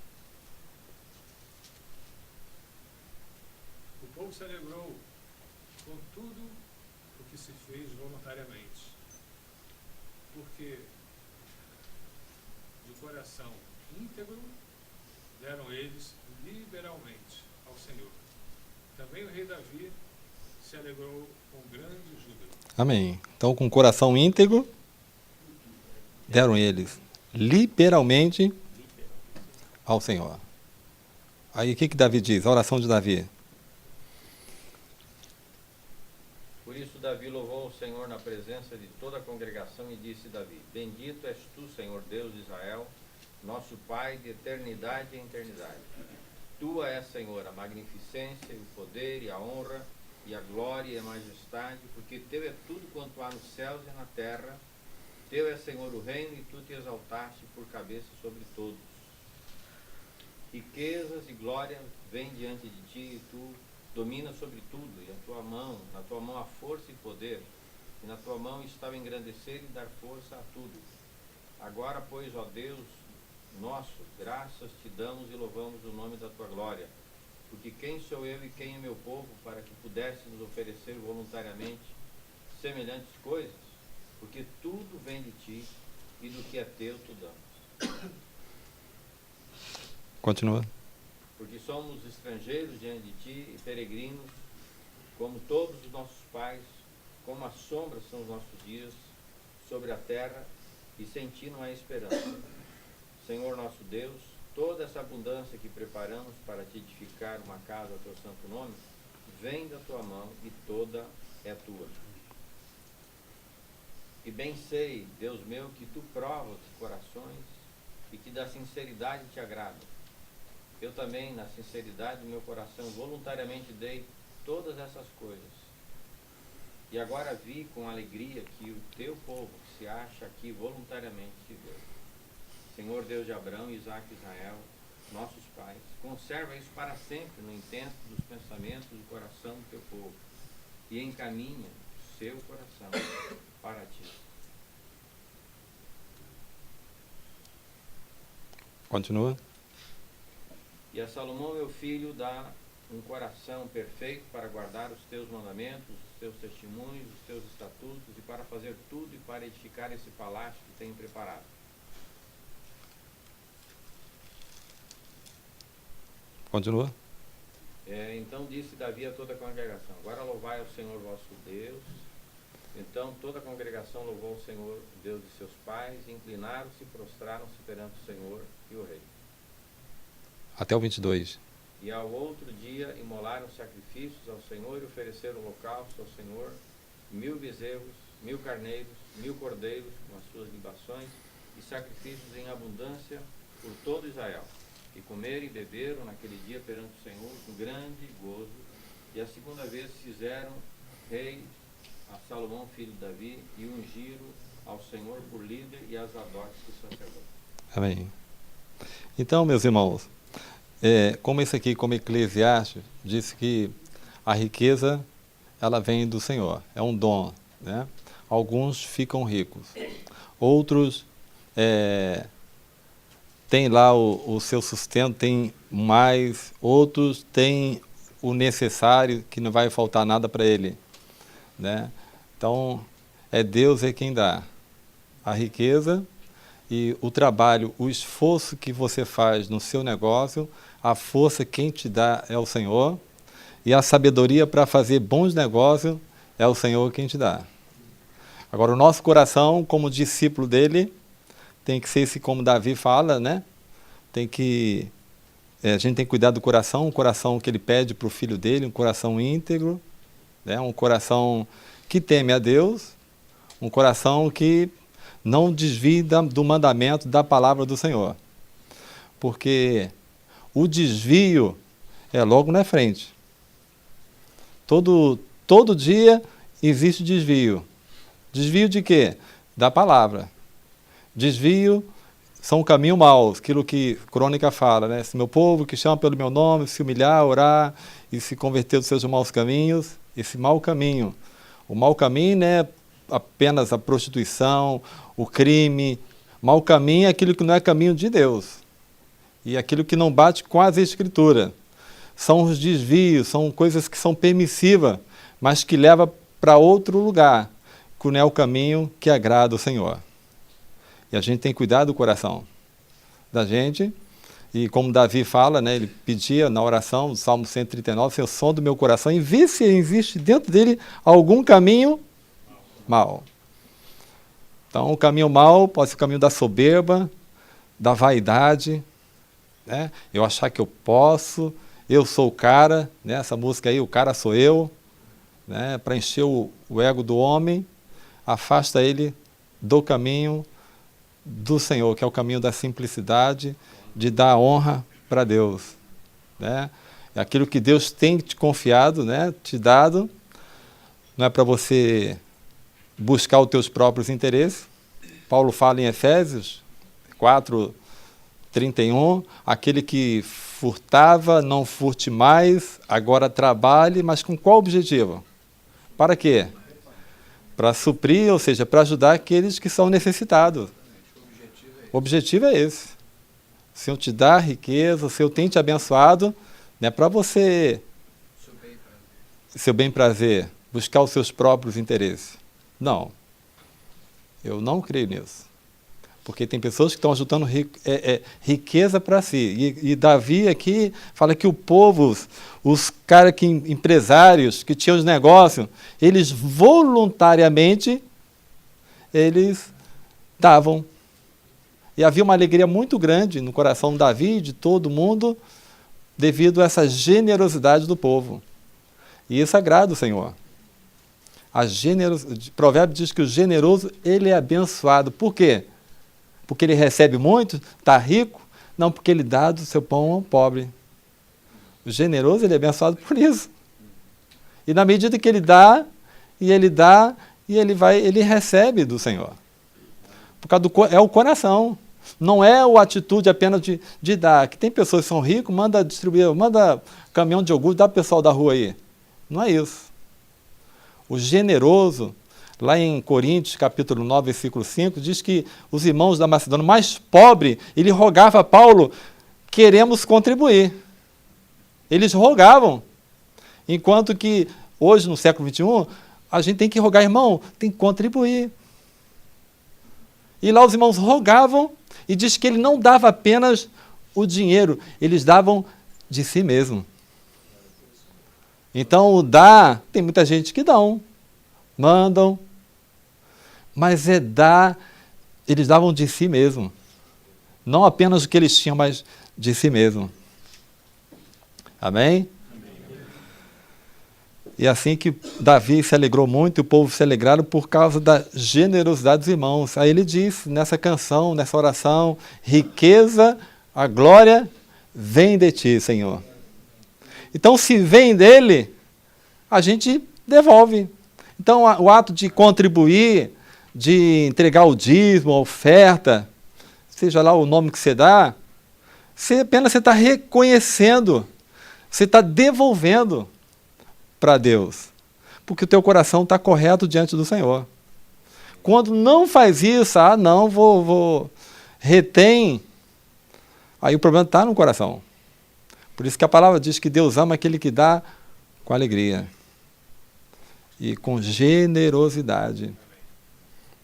O povo se alegrou com tudo o que se fez voluntariamente, porque de coração íntegro deram eles liberalmente ao Senhor. Também o rei Davi se alegrou com grande júbilo. Amém. Então, com coração íntegro, deram eles liberalmente ao Senhor. Aí o que Davi diz? A oração de Davi. Por isso Davi louvou o Senhor na presença de toda a congregação e disse Davi: Bendito és tu, Senhor Deus de Israel, nosso Pai de eternidade em eternidade. Tua é, Senhor, a magnificência, e o poder, e a honra, e a glória, e a majestade, porque teu é tudo quanto há nos céus e na terra. Teu é, Senhor, o reino, e tu te exaltaste por cabeça sobre todos. Riquezas e glória vêm diante de ti, e tu dominas sobre tudo, e na tua mão há força e poder, e na tua mão está o engrandecer e dar força a tudo. Agora, pois, ó Deus nosso, graças te damos e louvamos o nome da tua glória, porque quem sou eu e quem é meu povo para que pudéssemos oferecer voluntariamente semelhantes coisas? Porque tudo vem de ti e do que é teu tu damos. Continua. Porque somos estrangeiros diante de ti e peregrinos, como todos os nossos pais, como a sombra são os nossos dias sobre a terra, e sem ti não há esperança. Senhor nosso Deus, toda essa abundância que preparamos para te edificar uma casa ao teu santo nome, vem da tua mão e toda é tua. E bem sei, Deus meu, que tu provas os corações e que da sinceridade te agrada. Eu também, na sinceridade do meu coração, voluntariamente dei todas essas coisas. E agora vi com alegria que o teu povo que se acha aqui voluntariamente te deu. Senhor Deus de Abraão, Isaque e Israel, nossos pais, conserva isso para sempre no intento dos pensamentos do coração do teu povo e encaminha o seu coração para ti. Continua. E a Salomão, meu filho, dá um coração perfeito para guardar os teus mandamentos, os teus testemunhos, os teus estatutos, e para fazer tudo e para edificar esse palácio que tenho preparado. Continua. Então disse Davi a toda a congregação: agora louvai ao Senhor vosso Deus. Então toda a congregação louvou o Senhor, Deus de seus pais, e inclinaram-se e prostraram-se perante o Senhor e o rei. Até o 22. E ao outro dia imolaram sacrifícios ao Senhor e ofereceram holocausto ao Senhor, 1000 bezerros, 1000 carneiros, 1000 cordeiros com as suas libações, e sacrifícios em abundância por todo Israel. E comeram e beberam naquele dia perante o Senhor com grande gozo. E a segunda vez fizeram rei a Salomão, filho de Davi, e ungiram ao Senhor por líder e a Zadok, o sacerdote. Amém. Então, meus irmãos, como esse aqui, como Eclesiastes, disse que a riqueza, ela vem do Senhor, é um dom, né? Alguns ficam ricos, outros têm lá o seu sustento, tem mais, outros têm o necessário, que não vai faltar nada para ele, né? Então, Deus é quem dá a riqueza e o trabalho, o esforço que você faz no seu negócio, a força quem te dá é o Senhor, e a sabedoria para fazer bons negócios é o Senhor quem te dá. Agora, o nosso coração, como discípulo dele, tem que ser esse, como Davi fala, né? A gente tem que cuidar do coração, um coração que ele pede para o filho dele, um coração íntegro, né? Um coração que teme a Deus, um coração que não desvie do mandamento da palavra do Senhor. Porque o desvio é logo na frente. Todo dia existe desvio. Desvio de quê? Da palavra. Desvio são caminhos maus, aquilo que Crônica fala, né? Se meu povo que chama pelo meu nome se humilhar, orar e se converter dos seus maus caminhos, esse mau caminho. O mau caminho não é apenas a prostituição, o crime. Mau caminho é aquilo que não é caminho de Deus. E aquilo que não bate com as Escrituras. São os desvios, são coisas que são permissivas, mas que levam para outro lugar, que não é o caminho que agrada o Senhor. E a gente tem que cuidar do coração da gente. E como Davi fala, né, ele pedia na oração, do Salmo 139, Senhor, som do meu coração, e vê se existe dentro dele algum caminho mal. Então, o caminho mal pode ser o caminho da soberba, da vaidade, né? Eu achar que eu posso, eu sou o cara, né? Essa música aí, o cara sou eu, né? Para encher o ego do homem, afasta ele do caminho do Senhor, que é o caminho da simplicidade, de dar honra para Deus, né? É aquilo que Deus tem te confiado, né? Te dado, não é para você buscar os teus próprios interesses. Paulo fala em Efésios 4:31, aquele que furtava, não furte mais, agora trabalhe, mas com qual objetivo? Para quê? Para suprir, ou seja, para ajudar aqueles que são necessitados. O objetivo é esse. Se eu te dar riqueza, se eu tenho te abençoado, não é para você, seu bem-prazer, buscar os seus próprios interesses. Não. Eu não creio nisso. Porque tem pessoas que estão ajudando riqueza para si. E Davi aqui fala que o povo, os caras que empresários que tinham os negócios, eles voluntariamente, eles davam. E havia uma alegria muito grande no coração de Davi e de todo mundo, devido a essa generosidade do povo. E isso agrada o Senhor. O provérbio diz que o generoso, ele é abençoado. Por quê? Porque ele recebe muito, está rico? Não, porque ele dá do seu pão ao pobre. O generoso, ele é abençoado por isso. E na medida que ele dá, e ele recebe do Senhor. Por causa é o coração. Não é a atitude apenas de dar. Que tem pessoas que são ricas, manda distribuir, manda caminhão de iogurte, dá para o pessoal da rua aí. Não é isso. O generoso, lá em Coríntios, capítulo 9, versículo 5, diz que os irmãos da Macedônia mais pobres, ele rogava a Paulo, queremos contribuir. Eles rogavam. Enquanto que hoje, no século XXI, a gente tem que rogar, irmão, tem que contribuir. E lá os irmãos rogavam, e diz que ele não dava apenas o dinheiro, eles davam de si mesmo. Então, o dar, tem muita gente que mandam, mas eles davam de si mesmo. Não apenas o que eles tinham, mas de si mesmo. Amém? E assim que Davi se alegrou muito, e o povo se alegraram por causa da generosidade dos irmãos. Aí ele diz, nessa canção, nessa oração, riqueza, a glória vem de ti, Senhor. Então, se vem dele, a gente devolve. Então, o ato de contribuir, de entregar o dízimo, a oferta, seja lá o nome que você dá, apenas você está reconhecendo, você está devolvendo para Deus, porque o teu coração está correto diante do Senhor. Quando não faz isso, retém, aí o problema está no coração. Por isso que a palavra diz que Deus ama aquele que dá com alegria e com generosidade,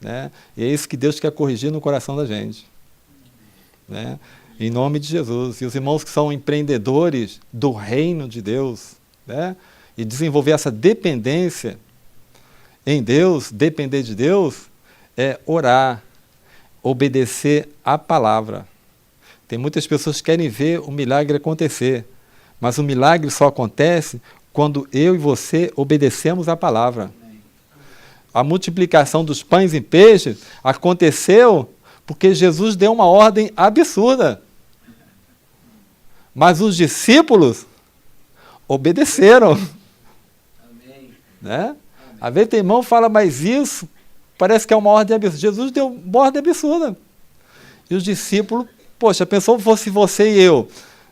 né? E é isso que Deus quer corrigir no coração da gente, né? Em nome de Jesus. E os irmãos que são empreendedores do reino de Deus, né? E desenvolver essa dependência em Deus, depender de Deus, é orar, obedecer a palavra. Tem muitas pessoas que querem ver o milagre acontecer, mas o milagre só acontece quando eu e você obedecemos a palavra. A multiplicação dos pães e peixes aconteceu porque Jesus deu uma ordem absurda. Mas os discípulos obedeceram. Amém. Né? Às vezes tem irmão que fala, mas isso parece que é uma ordem absurda. Jesus deu uma ordem absurda. E os discípulos, poxa, pensou que fosse você e eu.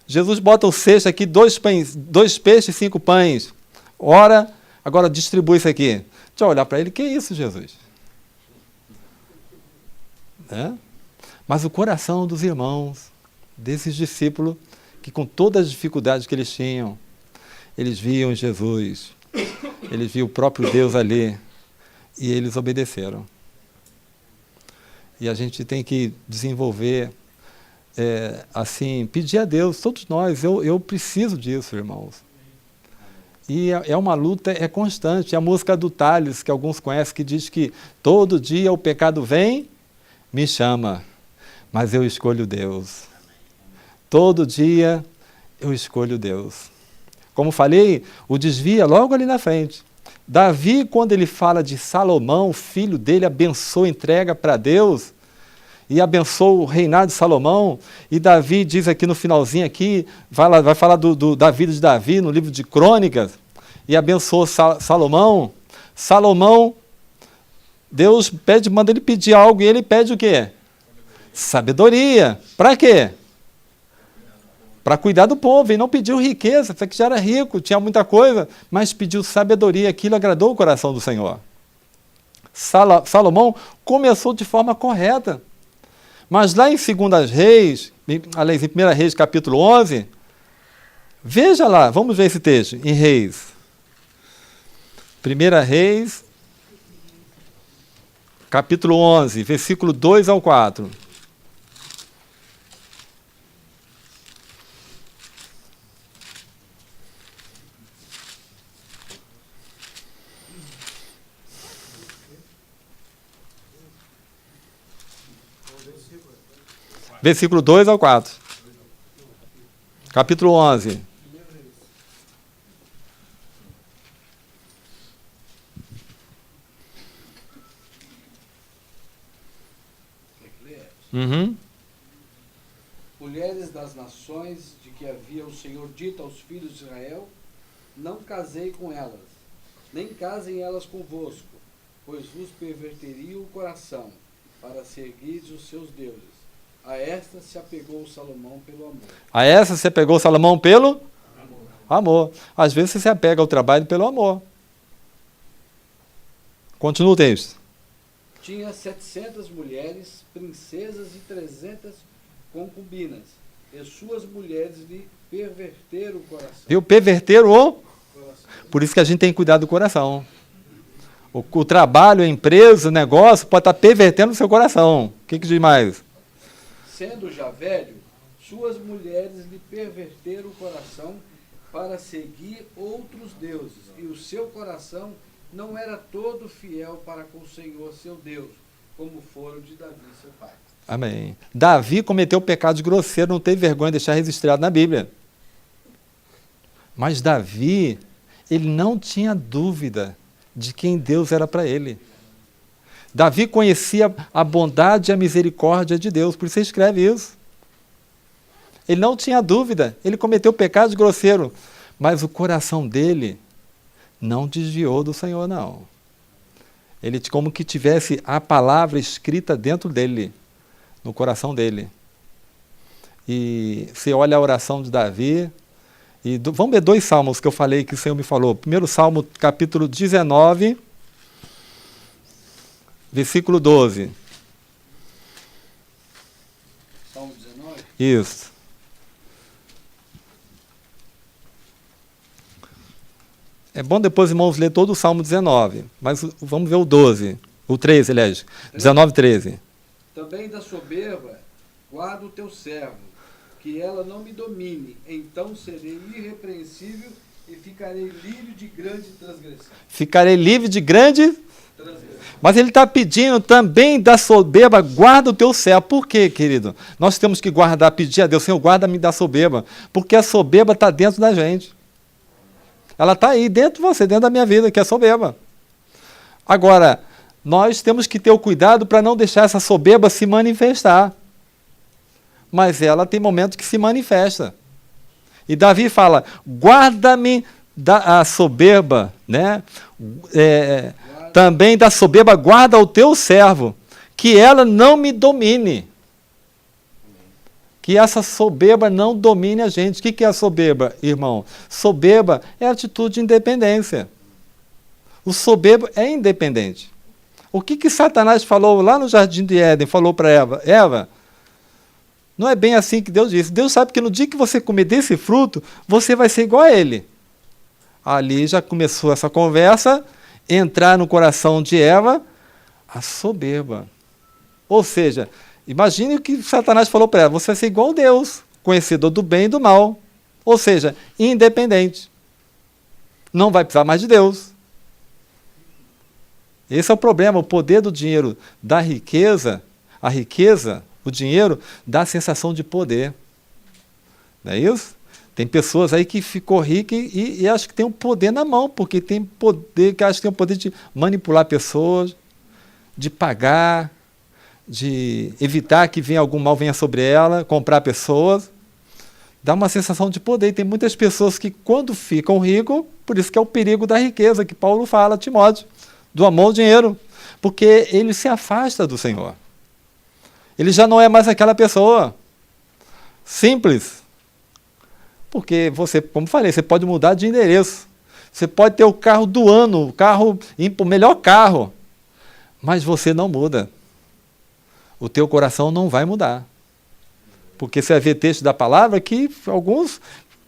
Jesus bota o cesto aqui, 2 peixes e 5 pães. Ora, agora distribui isso aqui. Deixa eu olhar para ele, que é isso, Jesus? É? Mas o coração dos irmãos, desses discípulos, que com todas as dificuldades que eles tinham, eles viam Jesus, eles viam o próprio Deus ali, e eles obedeceram. E a gente tem que desenvolver, assim, pedir a Deus, todos nós, eu preciso disso, irmãos. E é uma luta, é constante. A música do Tales, que alguns conhecem, que diz que todo dia o pecado vem, me chama. Mas eu escolho Deus. Todo dia eu escolho Deus. Como falei, o desvio é logo ali na frente. Davi, quando ele fala de Salomão, o filho dele abençoa, entrega para Deus, e abençoa o reinado de Salomão, e Davi diz aqui no finalzinho, aqui, vai falar da vida de Davi no livro de Crônicas, e abençoou Salomão. Salomão, Deus manda ele pedir algo, e ele pede o quê? Sabedoria. Para quê? Para cuidar do povo. E não pediu riqueza, que já era rico, tinha muita coisa, mas pediu sabedoria. Aquilo agradou o coração do Senhor. Salomão começou de forma correta. Mas lá em 2 Reis, aliás, em 1 Reis, capítulo 11, veja lá, vamos ver esse texto, em Reis. 1 Reis, capítulo 11, versículo 2 ao 4. Versículo 2 ao 4. Capítulo 11. Uhum. Mulheres das nações de que havia o Senhor dito aos filhos de Israel, não casei com elas, nem casem elas convosco, pois vos perverteria o coração, para seguirdes os seus deuses. A esta se apegou Salomão pelo amor. A essa se apegou Salomão pelo amor. Às vezes você se apega ao trabalho pelo amor. Continua o texto. Tinha 700 mulheres, princesas e 300 concubinas, e suas mulheres lhe perverteram o coração. Viu? Perverteram o coração. Por isso que a gente tem que cuidar do coração. O trabalho, a empresa, o negócio pode estar pervertendo o seu coração. O que diz mais? Sendo já velho, suas mulheres lhe perverteram o coração para seguir outros deuses, e o seu coração não era todo fiel para com o Senhor seu Deus, como foram de Davi seu pai. Amém. Davi cometeu pecados grosseiros, não teve vergonha de deixar registrado na Bíblia. Mas Davi, ele não tinha dúvida de quem Deus era para ele. Davi conhecia a bondade e a misericórdia de Deus, por isso ele escreve isso. Ele não tinha dúvida, ele cometeu pecados grosseiros, mas o coração dele não desviou do Senhor, não. Ele como que tivesse a palavra escrita dentro dele, no coração dele. E você olha a oração de Davi, e vamos ver 2 salmos que eu falei, que o Senhor me falou. Primeiro Salmo, capítulo 19, versículo 12. Salmo 19? Isso. É bom depois, irmãos, ler todo o Salmo 19, mas vamos ver o 12, o 13, aliás, 19 e 13. Também da soberba, guarda o teu servo, que ela não me domine, então serei irrepreensível e ficarei livre de grande transgressão. Ficarei livre de grande transgressão. Mas ele está pedindo também da soberba, guarda o teu servo. Por quê, querido? Nós temos que guardar, pedir a Deus, Senhor, guarda-me da soberba, porque a soberba está dentro da gente. Ela está aí, dentro de você, dentro da minha vida, que é soberba. Agora, nós temos que ter o cuidado para não deixar essa soberba se manifestar. Mas ela tem momentos que se manifesta. E Davi fala, guarda-me da soberba, né? Também da soberba, guarda o teu servo, que ela não me domine. Que essa soberba não domine a gente. O que é a soberba, irmão? Soberba é atitude de independência. O soberbo é independente. O que Satanás falou lá no Jardim de Éden, falou para Eva? Eva, não é bem assim que Deus disse. Deus sabe que no dia que você comer desse fruto, você vai ser igual a ele. Ali já começou essa conversa, entrar no coração de Eva, a soberba. Ou seja, imagine o que Satanás falou para ela, você vai ser igual a Deus, conhecedor do bem e do mal. Ou seja, independente. Não vai precisar mais de Deus. Esse é o problema, o poder do dinheiro, da riqueza, a riqueza, O dinheiro dá a sensação de poder. Não é isso? Tem pessoas aí que ficou rica e acho que tem um poder na mão, porque tem poder, que acho que tem o poder de manipular pessoas, de pagar, de evitar que algum mal venha sobre ela, comprar pessoas. Dá uma sensação de poder. E tem muitas pessoas que, quando ficam ricos, por isso que é o perigo da riqueza, que Paulo fala a Timóteo, do amor ao dinheiro, porque ele se afasta do Senhor. Ele já não é mais aquela pessoa simples. Porque você, como falei, você pode mudar de endereço. Você pode ter o carro do ano, o melhor carro, mas você não muda. O teu coração não vai mudar. Porque você vai ver texto da palavra que alguns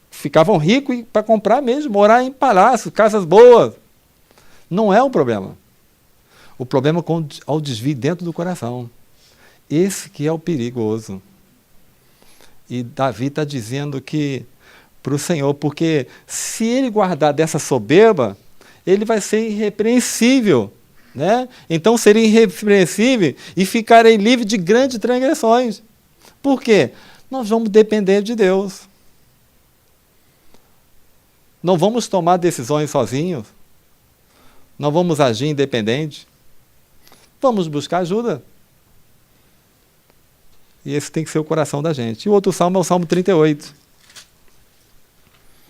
ficavam ricos para comprar mesmo, morar em palácios, casas boas. Não é um problema. O problema é ao desvio dentro do coração. Esse que é o perigoso. E Davi está dizendo que para o Senhor, porque se ele guardar dessa soberba, ele vai ser irrepreensível. Né? Então seria irrepreensível e ficarei livre de grandes transgressões. Por quê? Nós vamos depender de Deus. Não vamos tomar decisões sozinhos. Não vamos agir independente. Vamos buscar ajuda. E esse tem que ser o coração da gente. E o outro salmo é o Salmo 38.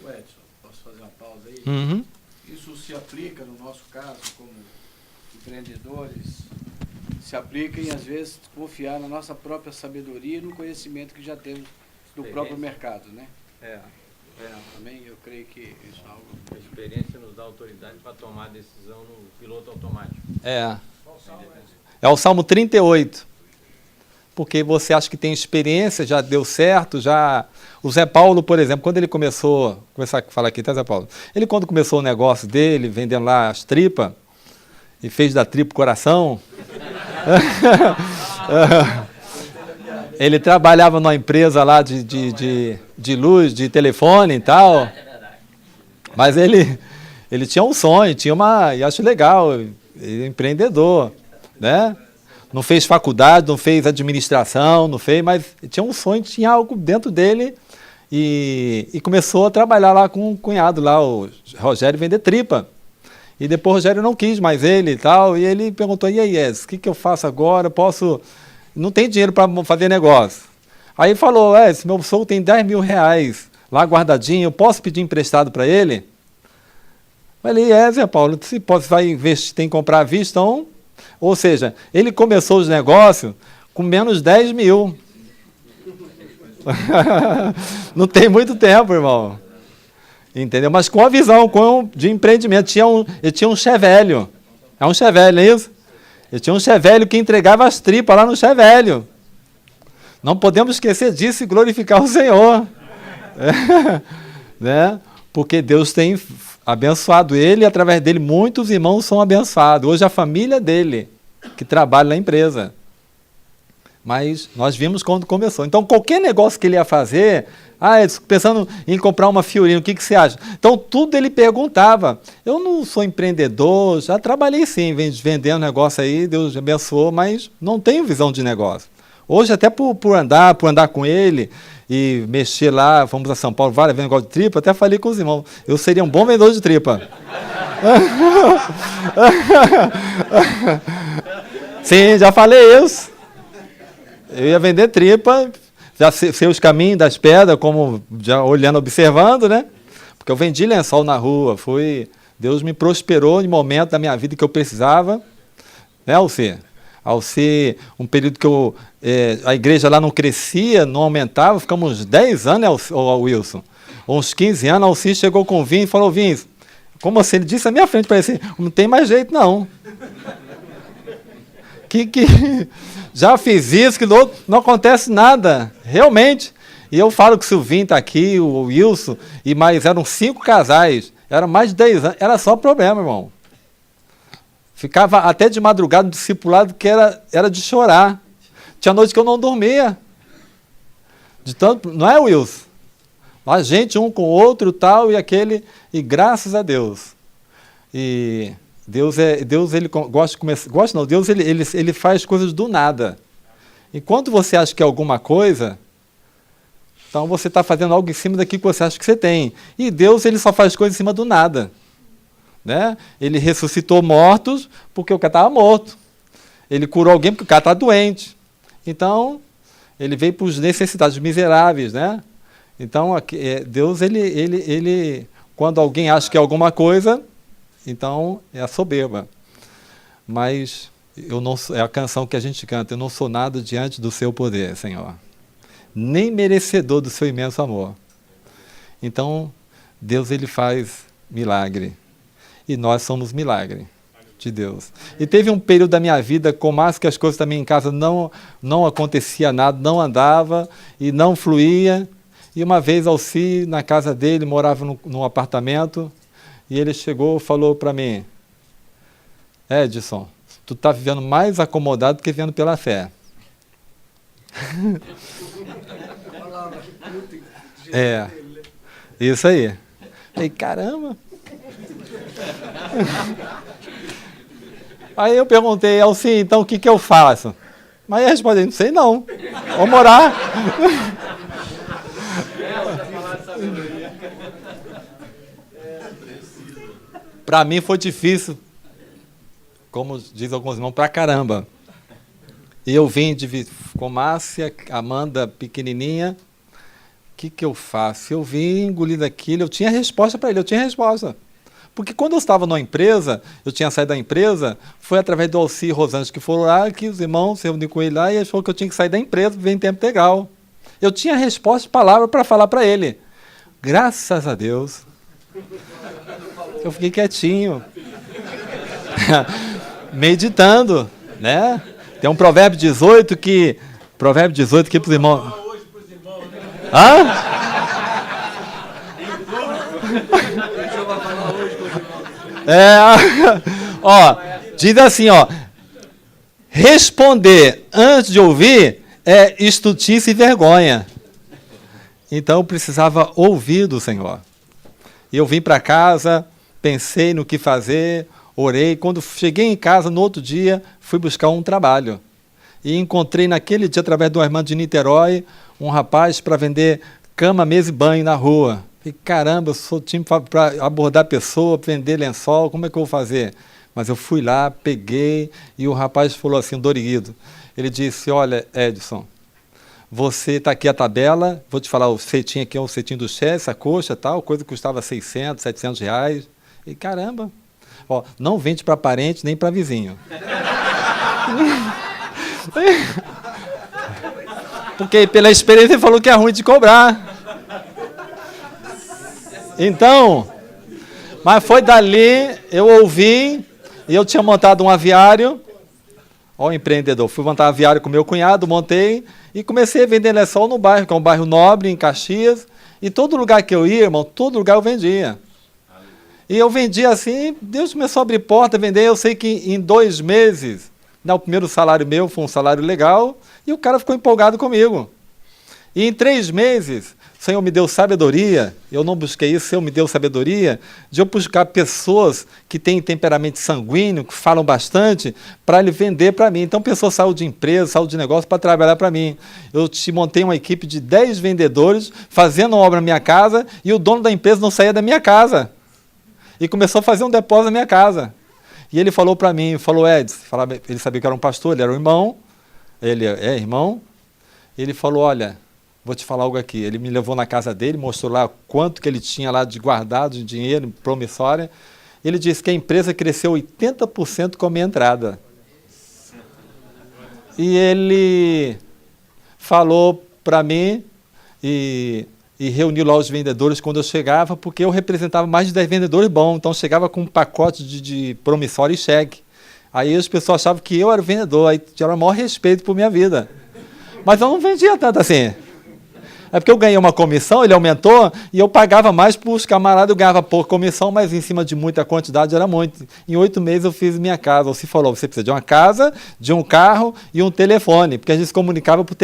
O Edson, posso fazer uma pausa aí? Uhum. Isso se aplica, no nosso caso, como empreendedores, se aplica em, às vezes, confiar na nossa própria sabedoria e no conhecimento que já temos do próprio mercado, né? Também eu creio que isso é algo... A experiência nos dá autoridade para tomar decisão no piloto automático. É o Salmo 38. Porque você acha que tem experiência, já deu certo, já... O Zé Paulo, por exemplo, quando ele começou... Vou começar a falar aqui, tá, Zé Paulo? Ele, quando começou o negócio dele, vendendo lá as tripas, e fez da tripa coração... Ele trabalhava numa empresa lá de luz, de telefone e tal. Mas ele tinha um sonho, e acho legal, ele é empreendedor, né? Não fez faculdade, não fez administração, mas tinha um sonho, tinha algo dentro dele e começou a trabalhar lá com um cunhado lá, o Rogério, vender tripa. E depois o Rogério não quis mais ele e tal, e ele perguntou, e aí, o que eu faço agora? Não tem dinheiro para fazer negócio. Aí falou, esse meu sogro tem 10 mil reais lá guardadinho, eu posso pedir emprestado para ele? Falei, Zé Paulo, se pode, vai investir, tem que comprar à vista, então... Ou seja, ele começou os negócios com menos 10 mil. Não tem muito tempo, irmão. Entendeu? Mas com a visão de empreendimento. Ele tinha um Chevelho. É um Chevelho, não é isso? Ele tinha um Chevelho que entregava as tripas lá no Chevelho. Não podemos esquecer disso e glorificar o Senhor. Né? Porque Deus tem abençoado ele e através dele muitos irmãos são abençoados. Hoje a família dele, que trabalha na empresa. Mas nós vimos quando começou. Então qualquer negócio que ele ia fazer, pensando em comprar uma Fiorino, o que você acha? Então tudo ele perguntava. Eu não sou empreendedor, já trabalhei sim, vendendo negócio aí, Deus abençoou, mas não tenho visão de negócio. Hoje até por andar com ele e mexer lá, fomos a São Paulo, várias vezes negócio de tripa, até falei com os irmãos, eu seria um bom vendedor de tripa. Sim, já falei isso. Eu ia vender tripa, já sei os caminhos das pedras, como já olhando, observando, né? Porque eu vendi lençol na rua, Deus me prosperou em momento da minha vida que eu precisava, né, Alcê? Alcê, um período que a igreja lá não crescia, não aumentava, ficamos uns 10 anos, Wilson, uns 15 anos, Alcê chegou com o Vinho e falou, Vinho, como assim? Ele disse à minha frente, parecia, não tem mais jeito não. Já fiz isso, que não acontece nada, realmente. E eu falo que o Silvinho está aqui, o Wilson, mas eram 5 casais, era mais de 10 anos, era só problema, irmão. Ficava até de madrugada no discipulado que era de chorar. Tinha noite que eu não dormia. De tanto, não é, Wilson? A gente um com o outro tal, e graças a Deus. E Deus ele gosta de começar. Deus ele faz coisas do nada. Enquanto você acha que é alguma coisa, então você está fazendo algo em cima daquilo que você acha que você tem. E Deus, ele só faz coisas em cima do nada. Né? Ele ressuscitou mortos porque o cara estava morto. Ele curou alguém porque o cara está doente. Então, ele veio para os necessitados, os miseráveis. Né? Então, Deus, ele, quando alguém acha que é alguma coisa, então é a soberba. Mas eu não sou, é a canção que a gente canta, eu não sou nada diante do seu poder, Senhor. Nem merecedor do seu imenso amor. Então, Deus, ele faz milagre. E nós somos milagre de Deus. E teve um período da minha vida, com mais que as coisas também em casa não acontecia nada, não andava e não fluía. E uma vez, Alci, na casa dele, morava num apartamento, e ele chegou e falou para mim: Edson, tu está vivendo mais acomodado do que vivendo pela fé. Isso aí. Falei, caramba. Aí eu perguntei, Alci, então o que eu faço? Mas ele respondeu, não sei não. Vamos orar. Para mim foi difícil, como diz alguns irmãos, pra caramba. E eu vim com Márcia, Amanda pequenininha, o que eu faço? Eu vim engolindo aquilo, eu tinha resposta para ele, Porque quando eu estava numa empresa, eu tinha saído da empresa, foi através do Alci e Rosângela que foram lá, que os irmãos se reuniram com ele lá, e ele falou que eu tinha que sair da empresa, vir em tempo integral. Eu tinha resposta, palavra para falar para ele. Graças a Deus. Eu fiquei quietinho. Meditando, né? Tem um provérbio 18 que para os irmãos. Hã? Diz assim, responder antes de ouvir é estultice e vergonha. Então eu precisava ouvir do Senhor. E eu vim para casa, pensei no que fazer, orei. Quando cheguei em casa, no outro dia, fui buscar um trabalho. E encontrei naquele dia, através de uma irmã de Niterói, um rapaz para vender cama, mesa e banho na rua. E caramba, eu sou time para abordar pessoa, vender lençol, como é que eu vou fazer? Mas eu fui lá, peguei, e o rapaz falou assim, Doriguido, ele disse, olha, Edson, você está aqui a tabela, vou te falar, o cetim aqui é um cetim do Che, essa coxa, tal, coisa que custava 600, 700 reais. E caramba, não vende para parente nem para vizinho. Porque pela experiência ele falou que é ruim de cobrar. Então, mas foi dali, eu ouvi, e eu tinha montado um aviário, o empreendedor, fui montar um aviário com meu cunhado, montei, e comecei a vender lençol no bairro, que é um bairro nobre, em Caxias, e todo lugar que eu ia, irmão, todo lugar eu vendia. E eu vendia assim, Deus começou a abrir porta, vender, eu sei que em 2 meses, o primeiro salário meu foi um salário legal, e o cara ficou empolgado comigo. E em 3 meses, o Senhor me deu sabedoria, eu não busquei isso, o Senhor me deu sabedoria, de eu buscar pessoas que têm temperamento sanguíneo, que falam bastante, para ele vender para mim. Então, pessoa saiu de empresa, saiu de negócio para trabalhar para mim. Eu montei uma equipe de 10 vendedores, fazendo uma obra na minha casa, e o dono da empresa não saía da minha casa. E começou a fazer um depósito na minha casa. E ele falou para mim, Edson, ele sabia que eu era um pastor, ele era um irmão, ele é irmão, ele falou, olha, vou te falar algo aqui. Ele me levou na casa dele, mostrou lá quanto que ele tinha lá de guardado, de dinheiro, promissória. Ele disse que a empresa cresceu 80% com a minha entrada. E ele falou para mim e reuniu lá os vendedores quando eu chegava, porque eu representava mais de 10 vendedores bons, então chegava com um pacote de promissório e cheque. Aí as pessoas achavam que eu era o vendedor, aí tinha o maior respeito por minha vida. Mas eu não vendia tanto assim. É porque eu ganhei uma comissão, ele aumentou, e eu pagava mais para os camaradas, eu ganhava pouca comissão, mas em cima de muita quantidade era muito. Em 8 meses eu fiz minha casa. Você falou, você precisa de uma casa, de um carro e um telefone, porque a gente se comunicava por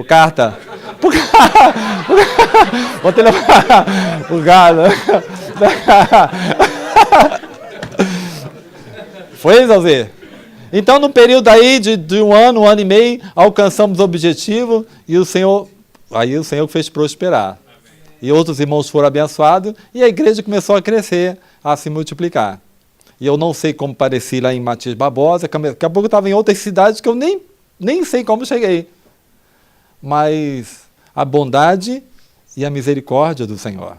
carta. O telefone. O gado. Foi, Zalzê? Então, no período aí de um ano e meio, alcançamos o objetivo e o Senhor fez prosperar. E outros irmãos foram abençoados e a igreja começou a crescer, a se multiplicar. E eu não sei como pareci lá em Matias Barbosa, daqui a pouco eu estava em outras cidades que eu nem sei como cheguei. Mas a bondade e a misericórdia do Senhor.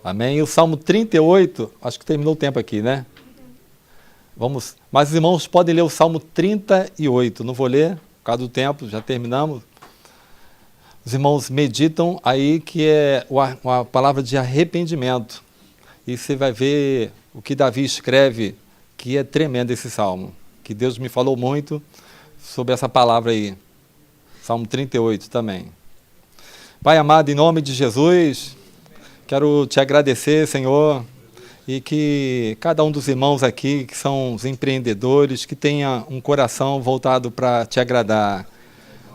Amém? E o Salmo 38, acho que terminou o tempo aqui, né? Vamos, mas os irmãos podem ler o Salmo 38, não vou ler, por causa do tempo, já terminamos. Os irmãos meditam aí que é uma palavra de arrependimento. E você vai ver o que Davi escreve, que é tremendo esse Salmo. Que Deus me falou muito sobre essa palavra aí. Salmo 38 também. Pai amado, em nome de Jesus, quero te agradecer, Senhor, e que cada um dos irmãos aqui, que são os empreendedores, que tenha um coração voltado para te agradar,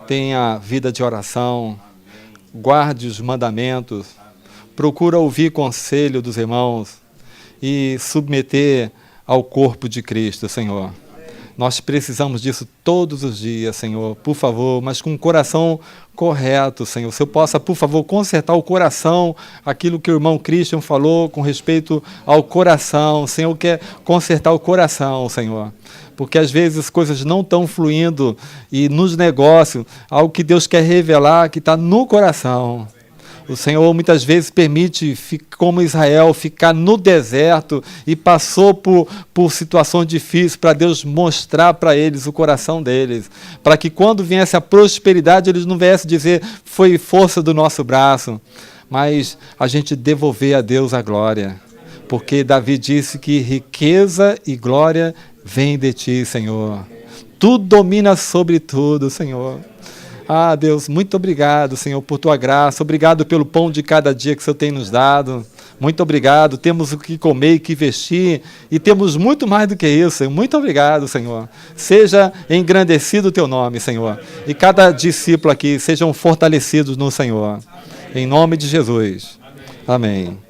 tenha vida de oração, guarde os mandamentos, procura ouvir conselho dos irmãos e submeter ao corpo de Cristo, Senhor. Nós precisamos disso todos os dias, Senhor, por favor, mas com um coração correto, Senhor. Se eu possa, por favor, consertar o coração, aquilo que o irmão Christian falou com respeito ao coração. O Senhor quer consertar o coração, Senhor. Porque às vezes as coisas não estão fluindo e nos negócios, algo que Deus quer revelar que está no coração. O Senhor muitas vezes permite, como Israel, ficar no deserto e passou por situações difíceis para Deus mostrar para eles o coração deles. Para que quando viesse a prosperidade, eles não viessem dizer, foi força do nosso braço, mas a gente devolver a Deus a glória. Porque Davi disse que riqueza e glória vem de ti, Senhor. Tu dominas sobre tudo, Senhor. Ah, Deus, muito obrigado, Senhor, por tua graça. Obrigado pelo pão de cada dia que o Senhor tem nos dado. Muito obrigado. Temos o que comer e que vestir. E temos muito mais do que isso, Senhor. Muito obrigado, Senhor. Seja engrandecido o teu nome, Senhor. E cada discípulo aqui sejam fortalecidos no Senhor. Em nome de Jesus. Amém.